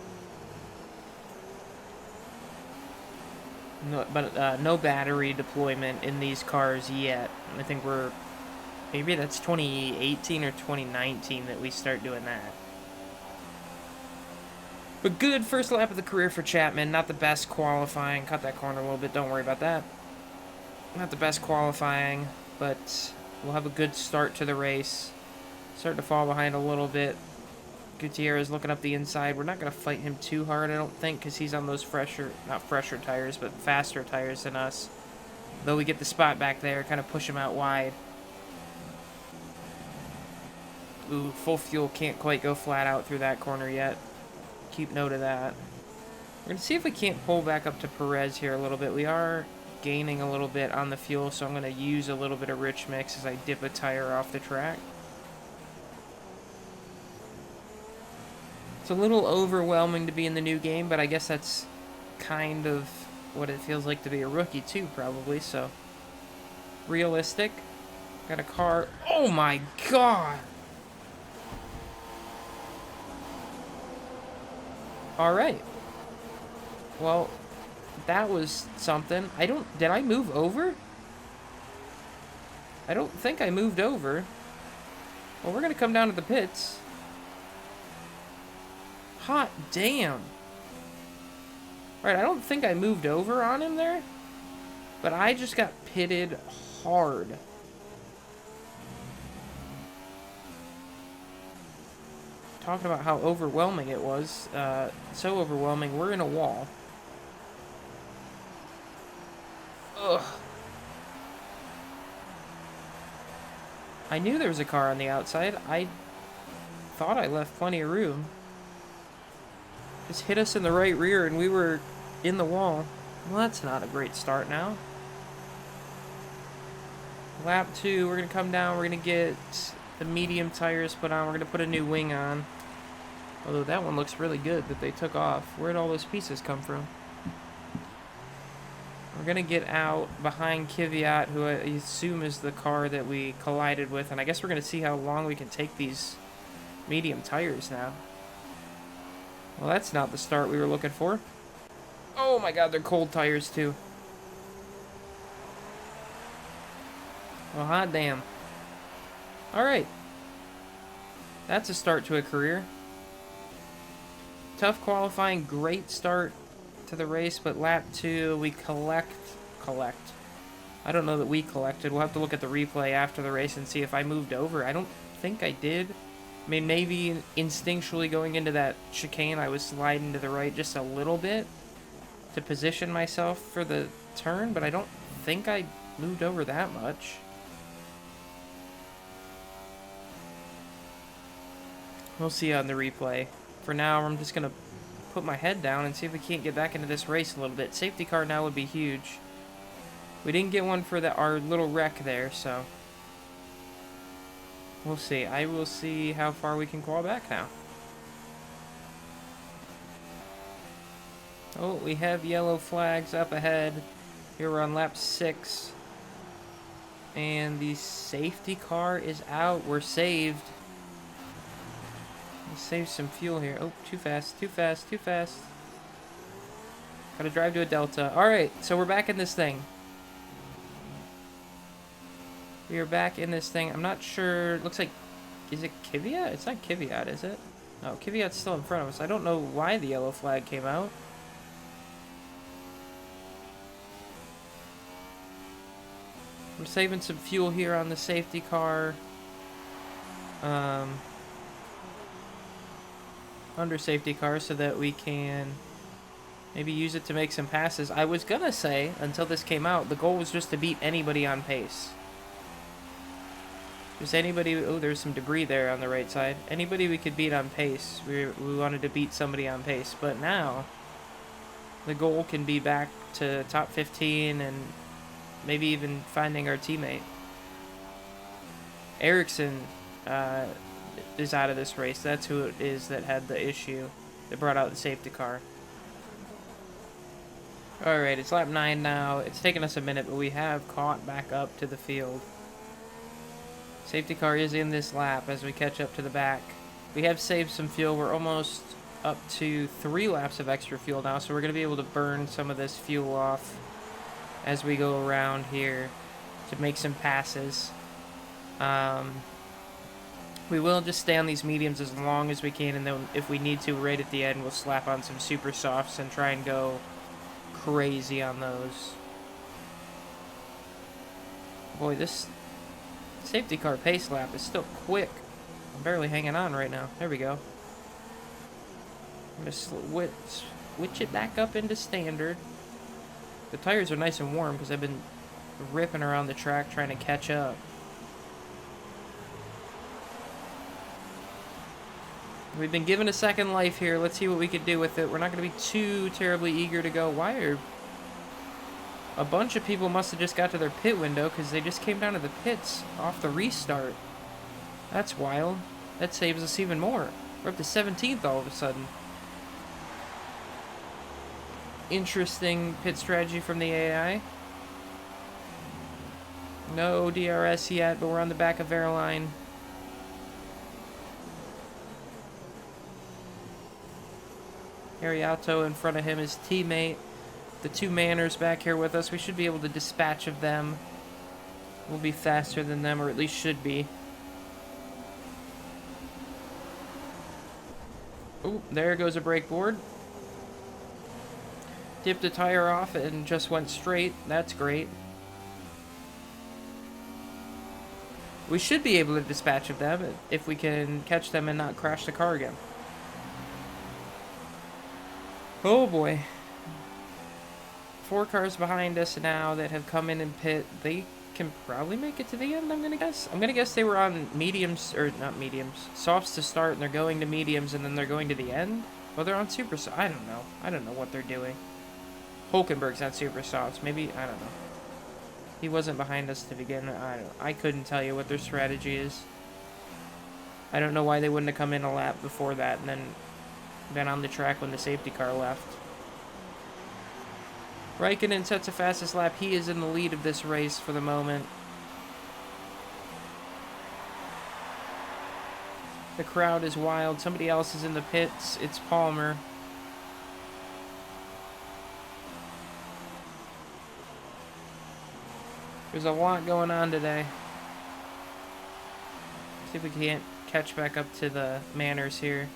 No, but no battery deployment in these cars yet. I think we're... Maybe that's 2018 or 2019 that we start doing that. But good first lap of the career for Chapman. Not the best qualifying. Cut that corner a little bit. Don't worry about that. Not the best qualifying, but we'll have a good start to the race. Starting to fall behind a little bit. Gutierrez looking up the inside. We're not going to fight him too hard, I don't think, because he's on those not fresher tires, but faster tires than us. Though we get the spot back there, kind of push him out wide. Ooh, full fuel can't quite go flat out through that corner yet. Keep note of that. We're going to see if we can't pull back up to Perez here a little bit. We are gaining a little bit on the fuel, so I'm going to use a little bit of rich mix as I dip a tire off the track. It's a little overwhelming to be in the new game, but I guess that's kind of what it feels like to be a rookie too, probably, so. Realistic. Got a car. Oh my god! Alright. Well, that was something. Did I move over? I don't think I moved over. Well, we're gonna come down to the pits. Hot damn. Alright, I don't think I moved over on him there. But I just got pitted hard. Talking about how overwhelming it was. So overwhelming, we're in a wall. Ugh. I knew there was a car on the outside. I thought I left plenty of room. Just hit us in the right rear and we were in the wall. Well, that's not a great start now. Lap 2, we're going to come down, we're going to get the medium tires put on, we're going to put a new wing on. Although that one looks really good that they took off. Where'd all those pieces come from? We're going to get out behind Kvyat, who I assume is the car that we collided with, and I guess we're going to see how long we can take these medium tires now. Well, that's not the start we were looking for. Oh my god, they're cold tires too. Well, hot damn. Alright. That's a start to a career. Tough qualifying, great start to the race, but lap 2, we collect. I don't know that we collected. We'll have to look at the replay after the race and see if I moved over. I don't think I did. I mean, maybe instinctually going into that chicane, I was sliding to the right just a little bit to position myself for the turn, but I don't think I moved over that much. We'll see on the replay. For now, I'm just going to put my head down and see if we can't get back into this race a little bit. Safety car now would be huge. We didn't get one for our little wreck there, so we'll see. I will see how far we can claw back now. Oh, we have yellow flags up ahead. Here we're on lap 6. And the safety car is out. We're saved. Let's save some fuel here. Oh, too fast, too fast, too fast. Gotta drive to a delta. Alright, so we're back in this thing. We are back in this thing. I'm not sure. Looks like... Is it Kvyat? It's not Kvyat, is it? No, Kvyat's still in front of us. I don't know why the yellow flag came out. We're saving some fuel here on the safety car. Under safety car so that we can maybe use it to make some passes. I was gonna say, until this came out, the goal was just to beat anybody on pace. Just anybody... Oh, there's some debris there on the right side. Anybody we could beat on pace. We wanted to beat somebody on pace. But now, the goal can be back to top 15 and maybe even finding our teammate. Ericsson is out of this race. That's who it is that had the issue that brought out the safety car. Alright, it's lap 9 now. It's taken us a minute, but we have caught back up to the field. Safety car is in this lap as we catch up to the back. We have saved some fuel. We're almost up to 3 laps of extra fuel now, so we're going to be able to burn some of this fuel off as we go around here to make some passes. We will just stay on these mediums as long as we can, and then if we need to, right at the end, we'll slap on some super softs and try and go crazy on those. Boy, this safety car pace lap is still quick. I'm barely hanging on right now. There we go. I'm going to switch it back up into standard. The tires are nice and warm because I've been ripping around the track trying to catch up. We've been given a second life here. Let's see what we can do with it. We're not going to be too terribly eager to go. Why are... A bunch of people must have just got to their pit window because they just came down to the pits off the restart. That's wild. That saves us even more. We're up to 17th all of a sudden. Interesting pit strategy from the AI. No DRS yet, but we're on the back of Airline. Ariato in front of him, his teammate. The two Manners back here with us. We should be able to dispatch of them. We'll be faster than them, or at least should be. Oh, there goes a brake board. Dipped a tire off and just went straight. That's great. We should be able to dispatch of them if we can catch them and not crash the car again. Oh boy. 4 cars behind us now that have come in and pit. They can probably make it to the end, I'm gonna guess. I'm gonna guess they were on mediums, or not mediums, softs to start, and they're going to mediums, and then they're going to the end? Well, they're on super soft. I don't know. I don't know what they're doing. Hulkenberg's on super softs. Maybe, I don't know. He wasn't behind us to begin. I couldn't tell you what their strategy is. I don't know why they wouldn't have come in a lap before that and then been on the track when the safety car left. Raikkonen sets the fastest lap. He is in the lead of this race for the moment. The crowd is wild. Somebody else is in the pits. It's Palmer. There's a lot going on today. See if we can't catch back up to the Manners here.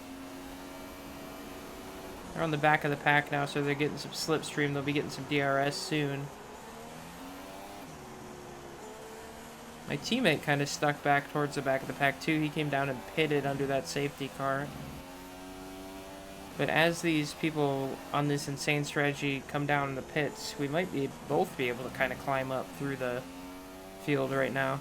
They're on the back of the pack now, so they're getting some slipstream. They'll be getting some DRS soon. My teammate kind of stuck back towards the back of the pack too. He came down and pitted under that safety car. But as these people on this insane strategy come down in the pits, we might be both be able to kind of climb up through the field right now.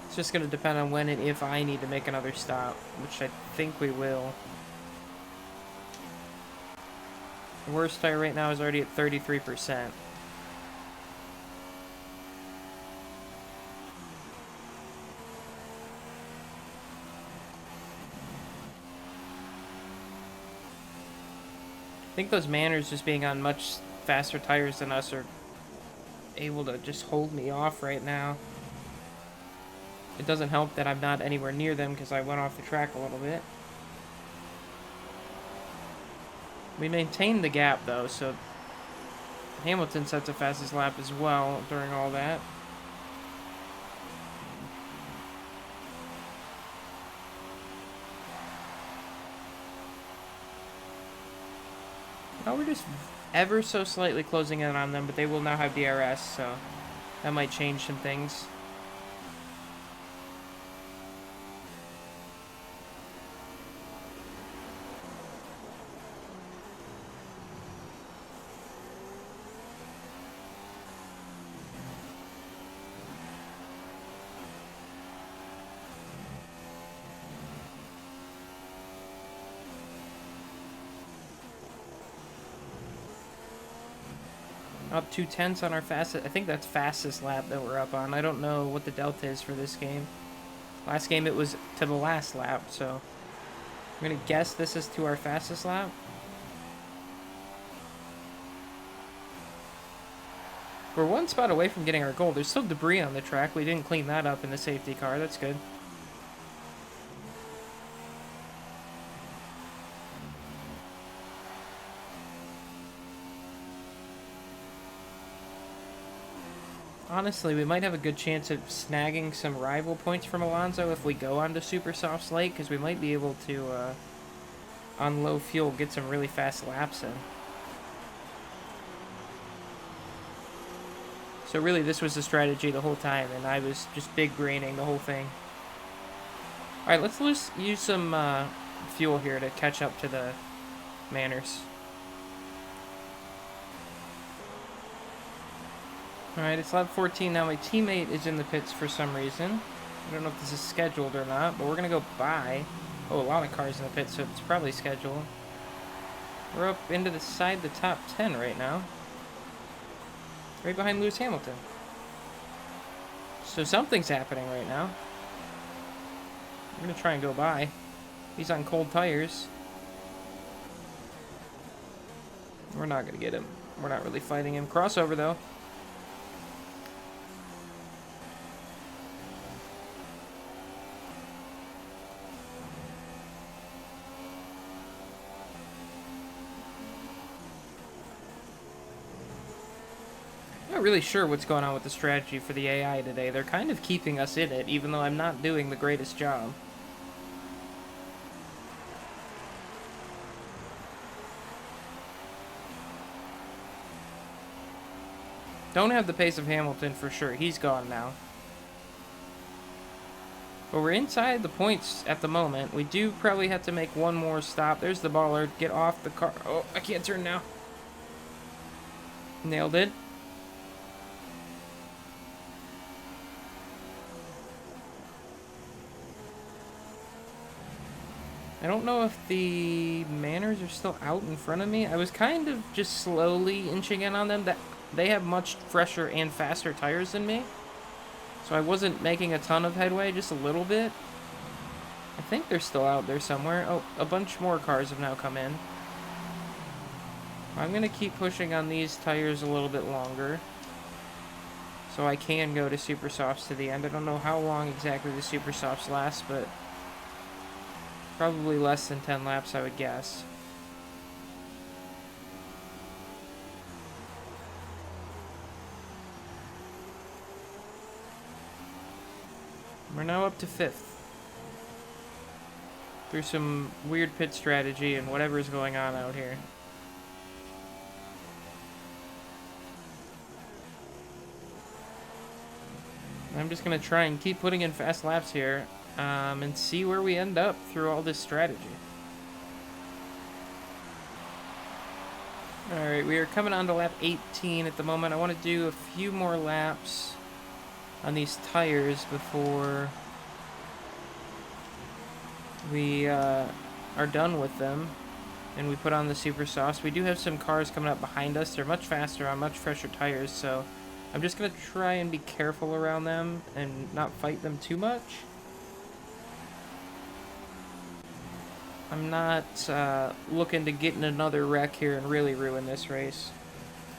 It's just going to depend on when and if I need to make another stop, which I think we will. The worst tire right now is already at 33%. I think those Manners just being on much faster tires than us are able to just hold me off right now. It doesn't help that I'm not anywhere near them because I went off the track a little bit. We maintained the gap though, so Hamilton sets the fastest lap as well during all that. Now we're just ever so slightly closing in on them, but they will now have DRS, so that might change some things. Up 2/10 on our fastest. I think that's fastest lap that we're up on. I don't know what the delta is for this game. Last game it was to the last lap, so I'm gonna guess this is to our fastest lap. We're one spot away from getting our goal. There's still debris on the track. We didn't clean that up in the safety car. That's good. Honestly, we might have a good chance of snagging some rival points from Alonso if we go onto super soft slate, because we might be able to, on low fuel, get some really fast laps in. So really, this was the strategy the whole time, and I was just big braining the whole thing. Alright, let's use some fuel here to catch up to the Manners. Alright, it's lap 14 now. My teammate is in the pits for some reason. I don't know if this is scheduled or not, but we're going to go by. Oh, a lot of cars in the pits, so it's probably scheduled. We're up into the top 10 right now. Right behind Lewis Hamilton. So something's happening right now. We're gonna try and go by. He's on cold tires. We're not gonna get him. We're not really fighting him. Crossover, though. I'm not really sure what's going on with the strategy for the AI today. They're kind of keeping us in it, even though I'm not doing the greatest job. Don't have the pace of Hamilton for sure. He's gone now. But we're inside the points at the moment. We do probably have to make one more stop. There's the baller. Get off the car. Oh, I can't turn now. Nailed it. I don't know if the Manners are still out in front of me. I was kind of just slowly inching in on them. That they have much fresher and faster tires than me. So I wasn't making a ton of headway, just a little bit. I think they're still out there somewhere. Oh, a bunch more cars have now come in. I'm going to keep pushing on these tires a little bit longer, so I can go to Super Softs to the end. I don't know how long exactly the Super Softs last, but probably less than 10 laps, I would guess. We're now up to 5th. Through some weird pit strategy and whatever is going on out here. I'm just going to try and keep putting in fast laps here and see where we end up through all this strategy. Alright, we are coming on to lap 18 at the moment. I want to do a few more laps on these tires before we are done with them and we put on the Super Softs. We do have some cars coming up behind us. They're much faster on much fresher tires, so I'm just going to try and be careful around them and not fight them too much. I'm not looking to get in another wreck here and really ruin this race.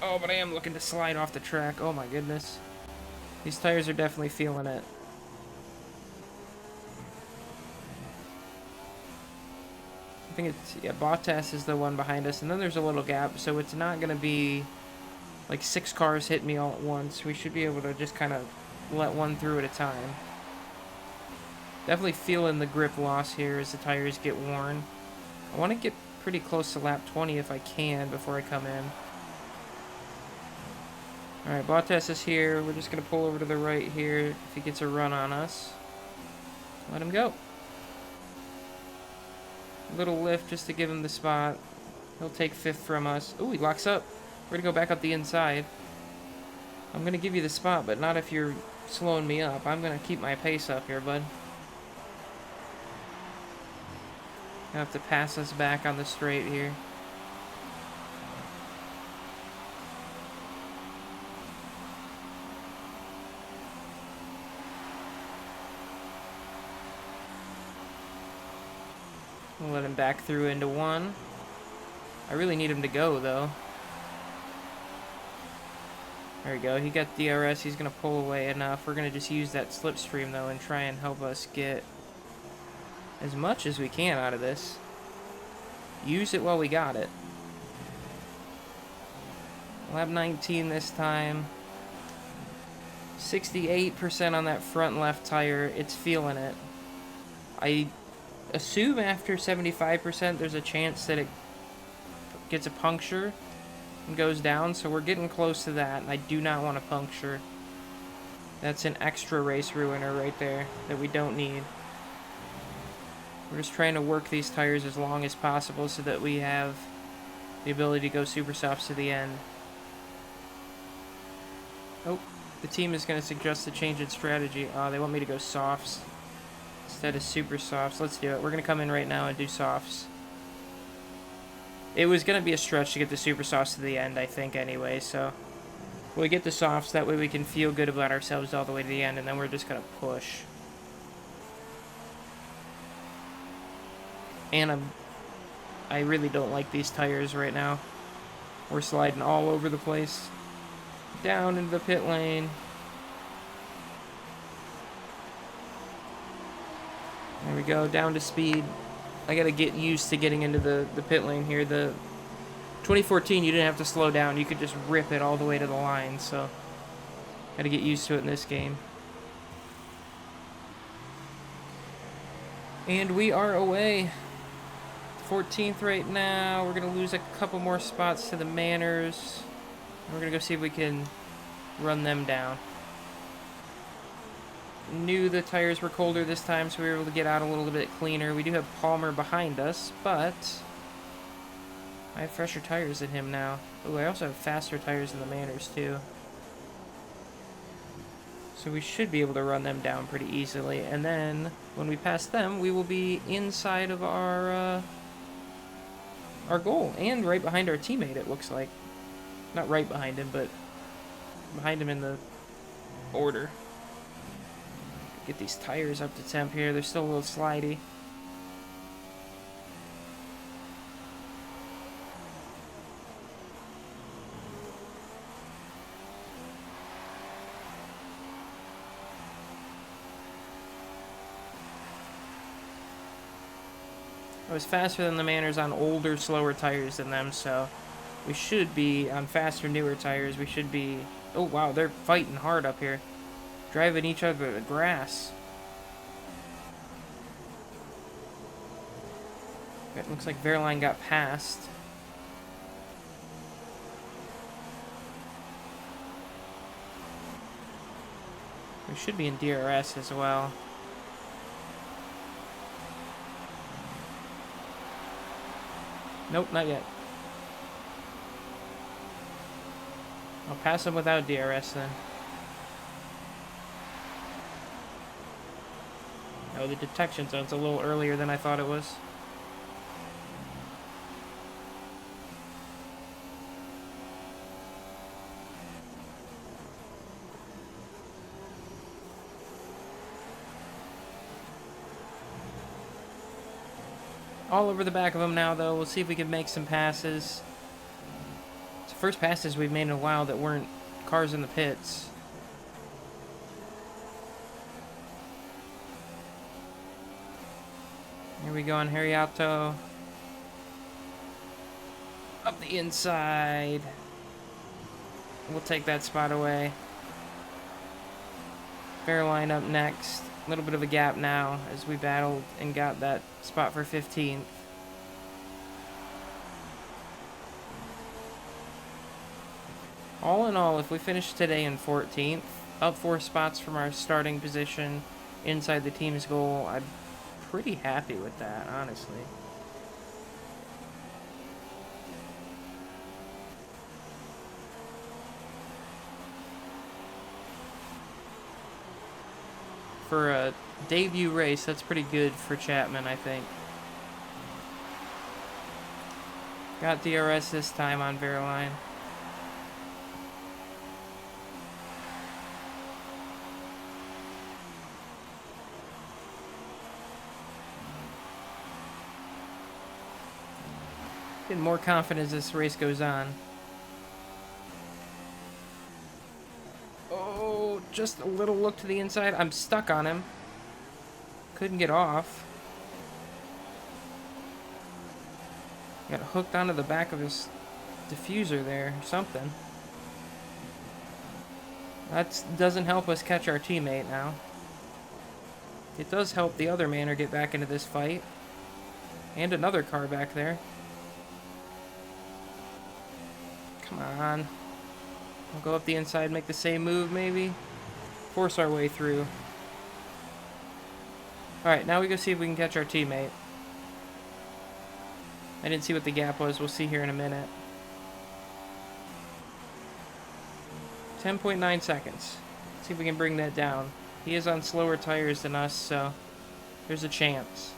Oh, but I am looking to slide off the track. Oh my goodness. These tires are definitely feeling it. I think it's, yeah, Bottas is the one behind us, and then there's a little gap, so it's not going to be like 6 cars hit me all at once. We should be able to just kind of let one through at a time. Definitely feeling the grip loss here as the tires get worn. I want to get pretty close to lap 20 if I can before I come in. Alright, Bottas is here. We're just going to pull over to the right here if he gets a run on us. Let him go. A little lift just to give him the spot. He'll take 5th from us. Ooh, he locks up. We're going to go back up the inside. I'm going to give you the spot, but not if you're slowing me up. I'm going to keep my pace up here, bud. Gonna have to pass us back on the straight here. We'll let him back through into 1. I really need him to go, though. There we go. He got DRS. He's going to pull away enough. We're going to just use that slipstream, though, and try and help us get as much as we can out of this. Use it while we got it. Lap 19 this time. 68% on that front left tire. It's feeling it. I assume after 75% there's a chance that it gets a puncture and goes down, so we're getting close to that, and I do not want a puncture. That's an extra race ruiner right there that we don't need. We're just trying to work these tires as long as possible so that we have the ability to go Super Softs to the end. Oh, the team is going to suggest a change in strategy. Oh, they want me to go Softs instead of Super Softs. Let's do it. We're going to come in right now and do Softs. It was going to be a stretch to get the Super Softs to the end, I think, anyway, so we'll get the Softs. That way we can feel good about ourselves all the way to the end, and then we're just going to push. And I really don't like these tires right now. We're sliding all over the place. Down into the pit lane. There we go, down to speed. I gotta get used to getting into the pit lane here. The 2014, you didn't have to slow down. You could just rip it all the way to the line, so gotta get used to it in this game. And we are away. 14th right now. We're gonna lose a couple more spots to the Manners. We're gonna go see if we can run them down. Knew the tires were colder this time, so we were able to get out a little bit cleaner. We do have Palmer behind us, but I have fresher tires than him now. Oh, I also have faster tires than the Manners too. So we should be able to run them down pretty easily. And then when we pass them, we will be inside of our goal and right behind our teammate, it looks like. Not right behind him, but behind him in the order. Get these tires up to temp here. They're still a little slidey. I was faster than the Manners on older, slower tires than them, so we should be on faster, newer tires. We should be... Oh, wow, they're fighting hard up here. Driving each other to the grass. It looks like Verline got passed. We should be in DRS as well. Nope, not yet. I'll pass him without DRS then. Oh, the detection zone's a little earlier than I thought it was. All over the back of them now, though. We'll see if we can make some passes. It's the first passes we've made in a while that weren't cars in the pits. Here we go on Harriato. Up the inside. We'll take that spot away. Fairline up next. A little bit of a gap now as we battled and got that spot for 15th. All in all, if we finish today in 14th, up 4 spots from our starting position inside the team's goal, I'm pretty happy with that, honestly. For a debut race, that's pretty good for Chapman, I think. Got DRS this time on Verline. Getting more confident as this race goes on. Oh, just a little look to the inside. I'm stuck on him. Couldn't get off. Got hooked onto the back of his diffuser there or something. That doesn't help us catch our teammate now. It does help the other Manor get back into this fight. And another car back there. Come on. We'll go up the inside, make the same move maybe. Force our way through. Alright, now we go see if we can catch our teammate. I didn't see what the gap was. We'll see here in a minute. 10.9 seconds. See if we can bring that down. He is on slower tires than us, so there's a chance.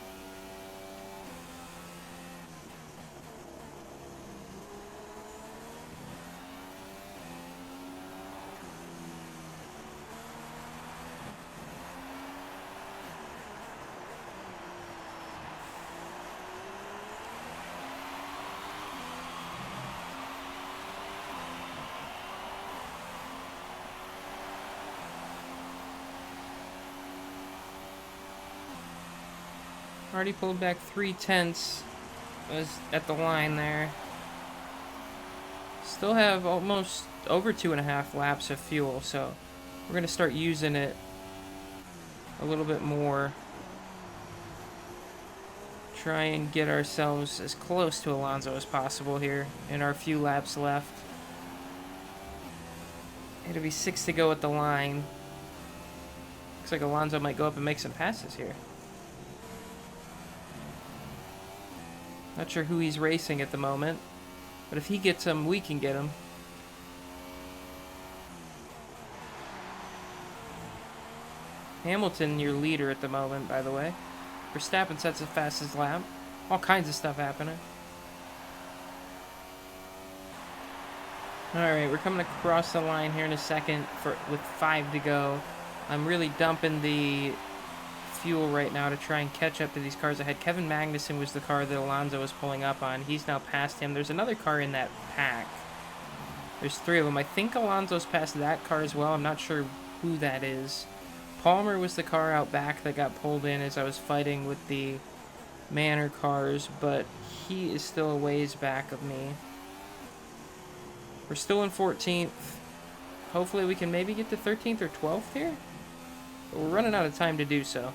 Already pulled back 3/10 at the line there. Still have almost over 2.5 laps of fuel, so we're going to start using it a little bit more. Try and get ourselves as close to Alonso as possible here in our few laps left. It'll be 6 to go at the line. Looks like Alonso might go up and make some passes here. Not sure who he's racing at the moment, but if he gets him, we can get him. Hamilton, your leader at the moment, by the way. Verstappen sets the fastest lap. All kinds of stuff happening. Alright, we're coming across the line here in a second with 5 to go. I'm really dumping the fuel right now to try and catch up to these cars ahead. Kevin Magnussen was the car that Alonso was pulling up on. He's now past him. There's another car in that pack. There's 3 of them. I think Alonso's past that car as well. I'm not sure who that is. Palmer was the car out back that got pulled in as I was fighting with the Manor cars, but he is still a ways back of me. We're still in 14th. Hopefully we can maybe get to 13th or 12th here. But we're running out of time to do so.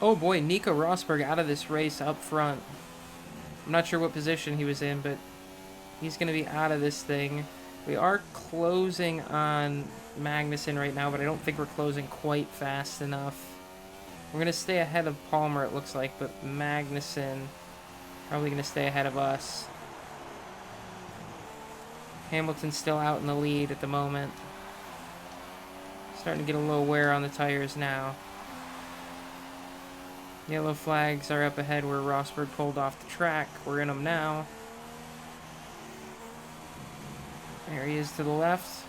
Oh boy, Nico Rosberg out of this race up front. I'm not sure what position he was in, but he's going to be out of this thing. We are closing on Magnussen right now, but I don't think we're closing quite fast enough. We're going to stay ahead of Palmer, it looks like, but Magnussen probably going to stay ahead of us. Hamilton's still out in the lead at the moment. Starting to get a little wear on the tires now. Yellow flags are up ahead where Rosberg pulled off the track. We're in them now. There he is to the left.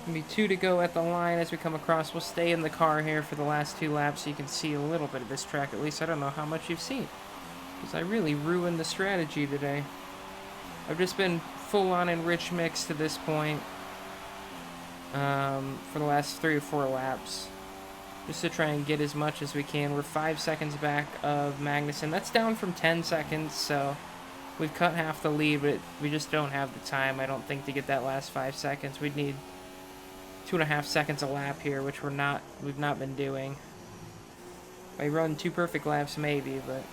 Gonna be 2 to go at the line as we come across. We'll stay in the car here for the last 2 laps so you can see a little bit of this track. At least I don't know how much you've seen, because I really ruined the strategy today. I've just been full on enrich mix to this point for the last 3 or 4 laps, just to try and get as much as we can. We're 5 seconds back of Magnussen. That's down from 10 seconds, so we've cut half the lead, but we just don't have the time, I don't think, to get that last 5 seconds. We'd need 2.5 seconds a lap here, which we've not been doing. If I run 2 perfect laps, maybe, but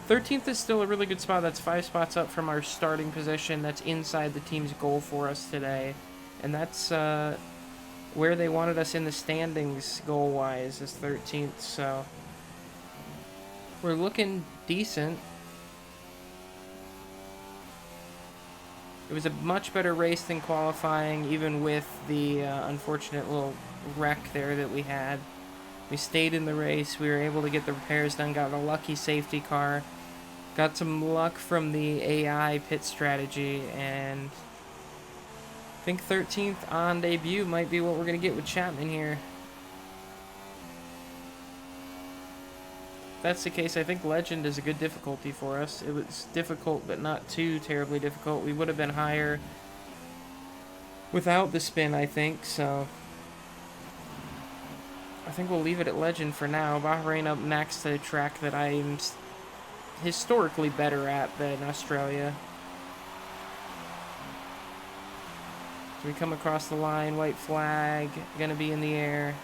13th is still a really good spot. That's 5 spots up from our starting position. That's inside the team's goal for us today, and that's where they wanted us in the standings goal-wise, is 13th. So we're looking decent. It was a much better race than qualifying, even with the unfortunate little wreck there that we had. We stayed in the race. We were able to get the repairs done, got a lucky safety car, got some luck from the AI pit strategy, and I think 13th on debut might be what we're going to get with Chapman here. If that's the case, I think Legend is a good difficulty for us. It was difficult, but not too terribly difficult. We would have been higher without the spin, I think, so I think we'll leave it at Legend for now. Bahrain up next, a track that I'm historically better at than Australia. So we come across the line, white flag, gonna be in the air.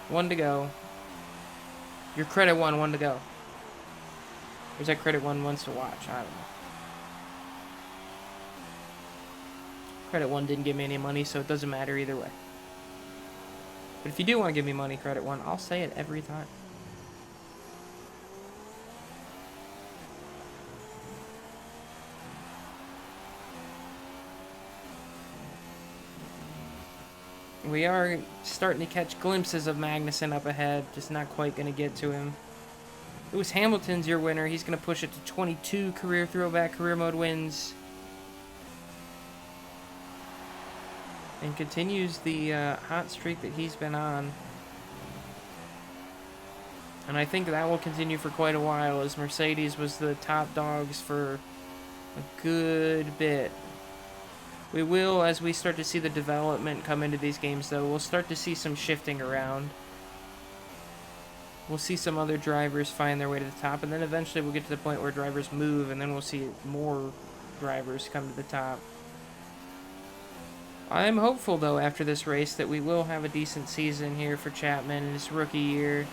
1 to go. Your credit 1 to go. Or is that credit 1 to watch? I don't know. Credit 1 didn't give me any money, so it doesn't matter either way. But if you do want to give me money, credit 1, I'll say it every time. We are starting to catch glimpses of Magnussen up ahead, just not quite going to get to him. Lewis Hamilton's your winner. He's going to push it to 22 career Throwback Career Mode wins. And continues the hot streak that he's been on. And I think that will continue for quite a while, as Mercedes was the top dogs for a good bit. We will, as we start to see the development come into these games, though, we'll start to see some shifting around. We'll see some other drivers find their way to the top, and then eventually we'll get to the point where drivers move, and then we'll see more drivers come to the top. I'm hopeful, though, after this race, that we will have a decent season here for Chapman in his rookie year.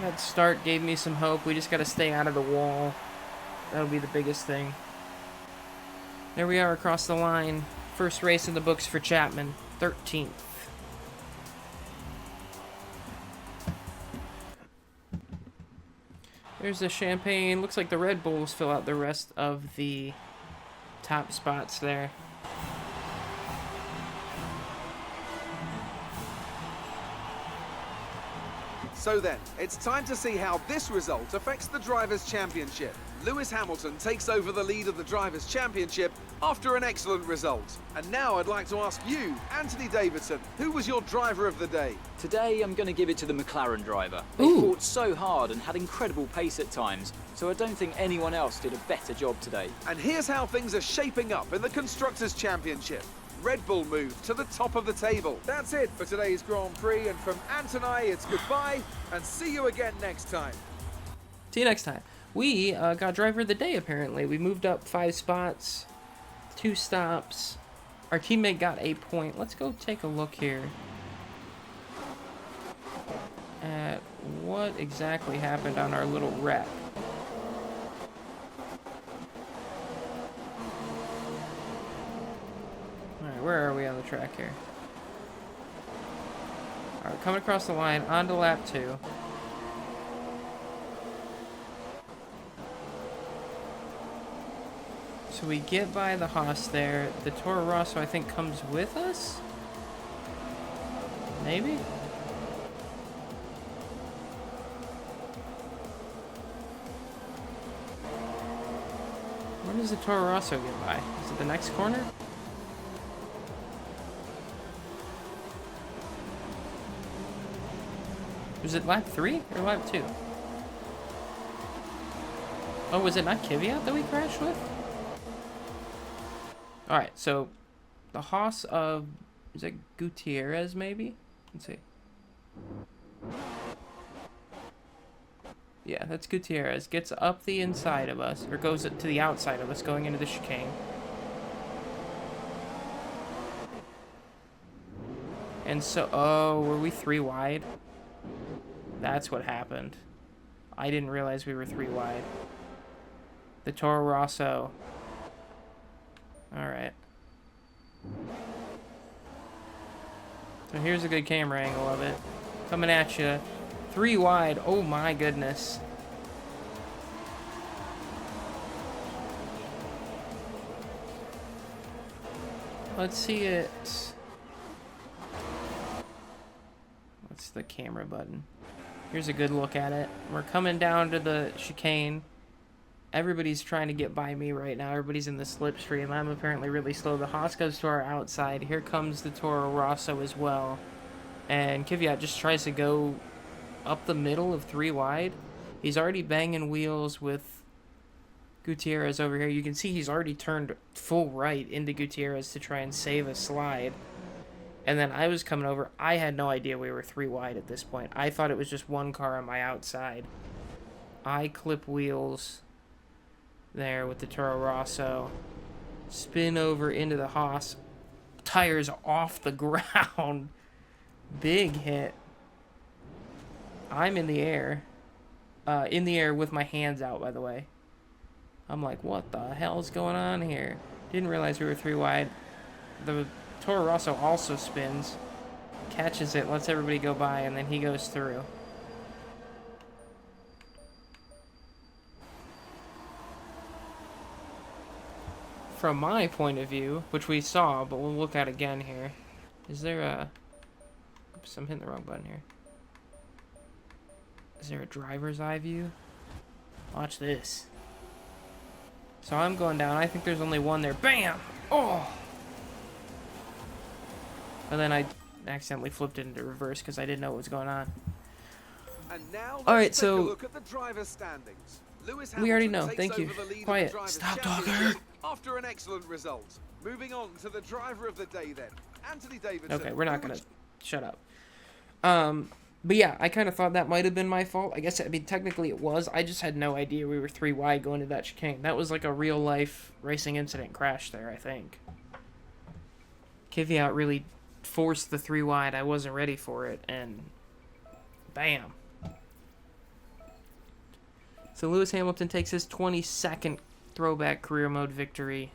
That start gave me some hope. We just got to stay out of the wall. That'll be the biggest thing. There we are across the line. First race in the books for Chapman. 13th. There's the champagne. Looks like the Red Bulls fill out the rest of the top spots there. So then, it's time to see how this result affects the Drivers' Championship. Lewis Hamilton takes over the lead of the Drivers' Championship after an excellent result. And now I'd like to ask you, Anthony Davidson, who was your driver of the day? Today, I'm going to give it to the McLaren driver. They Ooh. fought so hard and had incredible pace at times, so I don't think anyone else did a better job today. And here's how things are shaping up in the Constructors' Championship. Red Bull moved to the top of the table. That's it for today's Grand Prix, and from Ant and I, it's goodbye, and see you again next time. See you next time. We got driver of the day, apparently. We moved up 5 spots, 2 stops. Our teammate got a point. Let's go take a look here at what exactly happened on our little wreck. Alright, where are we on the track here? Alright, coming across the line, on to lap 2. So we get by the Haas there. The Toro Rosso, I think, comes with us? Maybe? Where does the Toro Rosso get by? Is it the next corner? Was it lap 3 or lap 2? Oh, was it not Kvyat that we crashed with? Alright, so the Haas of, is that Gutierrez maybe? Let's see. Yeah, that's Gutierrez. Gets up the inside of us, or goes to the outside of us going into the chicane. And so, oh, were we 3 wide? That's what happened. I didn't realize we were 3 wide. The Toro Rosso. Alright. So here's a good camera angle of it. Coming at you. 3 wide. Oh my goodness. Let's see it. What's the camera button? Here's a good look at it. We're coming down to the chicane. Everybody's trying to get by me right now. Everybody's in the slipstream. I'm apparently really slow. The Haas goes to our outside. Here comes the Toro Rosso as well. And Kvyat just tries to go up the middle of 3 wide. He's already banging wheels with Gutierrez over here. You can see he's already turned full right into Gutierrez to try and save a slide. And then I was coming over. I had no idea we were 3 wide at this point. I thought it was just 1 car on my outside. I clip wheels there with the Toro Rosso. Spin over into the Haas. Tires off the ground. Big hit. I'm in the air. In the air with my hands out, by the way. I'm like, what the hell is going on here? Didn't realize we were 3 wide. The Toro Rosso also spins. Catches it, lets everybody go by, and then he goes through. From my point of view, which we saw, but we'll look at again here. Is there a... Oops, I'm hitting the wrong button here. Is there a driver's eye view? Watch this. So I'm going down. I think there's only one there. Bam! Oh! And then I accidentally flipped it into reverse because I didn't know what was going on. And now All right, let's take a so look at the driver's standings. Lewis we already Hamilton know. takes Thank you. over the lead of Quiet. the Drivers' Stop Championship talking. After an excellent result. Moving on to the driver of the day then, Anthony Davidson. Okay, we're not gonna shut up. But yeah, I kind of thought that might have been my fault. I guess, I mean, technically it was. I just had no idea we were 3 wide going to that chicane. That was like a real life racing incident crash there, I think. Kvyat really forced the 3 wide. I wasn't ready for it, and bam. So Lewis Hamilton takes his 22nd Throwback Career Mode victory.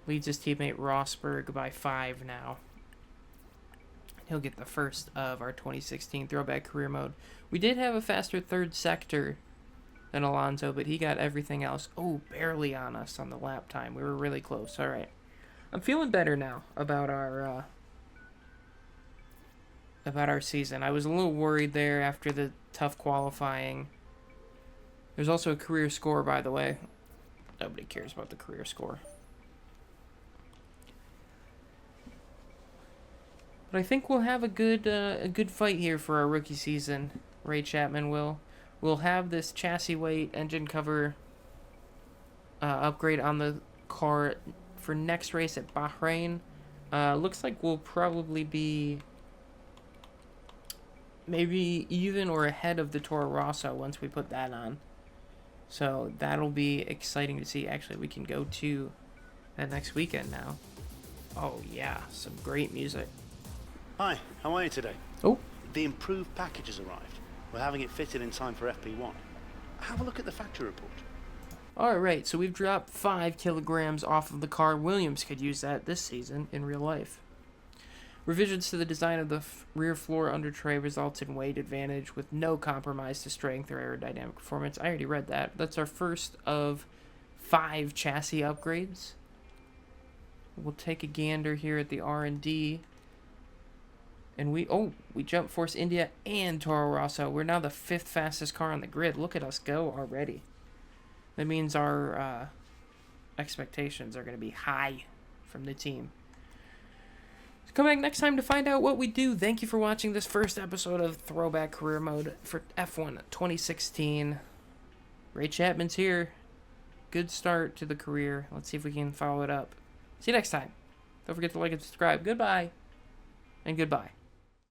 Leads his teammate Rosberg by 5 now. He'll get the first of our 2016 Throwback Career Mode. We did have a faster third sector than Alonso, but he got everything else. Oh, barely on us on the lap time. We were really close. All right. I'm feeling better now about our season. I was a little worried there after the tough qualifying. There's also a career score, by the way. Nobody cares about the career score. But I think we'll have a good fight here for our rookie season. Ray Chapman will. We'll have this chassis weight engine cover upgrade on the car for next race at Bahrain. Looks like we'll probably be maybe even or ahead of the Toro Rosso once we put that on. So that'll be exciting to see. Actually, we can go to that next weekend now. Oh yeah, some great music. Hi, how are you today? Oh. The improved package has arrived. We're having it fitted in time for FP1. Have a look at the factory report. Alright, so we've dropped 5 kilograms off of the car. Williams could use that this season in real life. Revisions to the design of the rear floor under tray results in weight advantage with no compromise to strength or aerodynamic performance. I already read that. That's our first of 5 chassis upgrades. We'll take a gander here at the R&D. And we jump Force India and Toro Rosso. We're now the 5th fastest car on the grid. Look at us go already. That means our expectations are going to be high from the team. So come back next time to find out what we do. Thank you for watching this first episode of Throwback Career Mode for F1 2016. Ray Chapman's here. Good start to the career. Let's see if we can follow it up. See you next time. Don't forget to like and subscribe. Goodbye. And goodbye.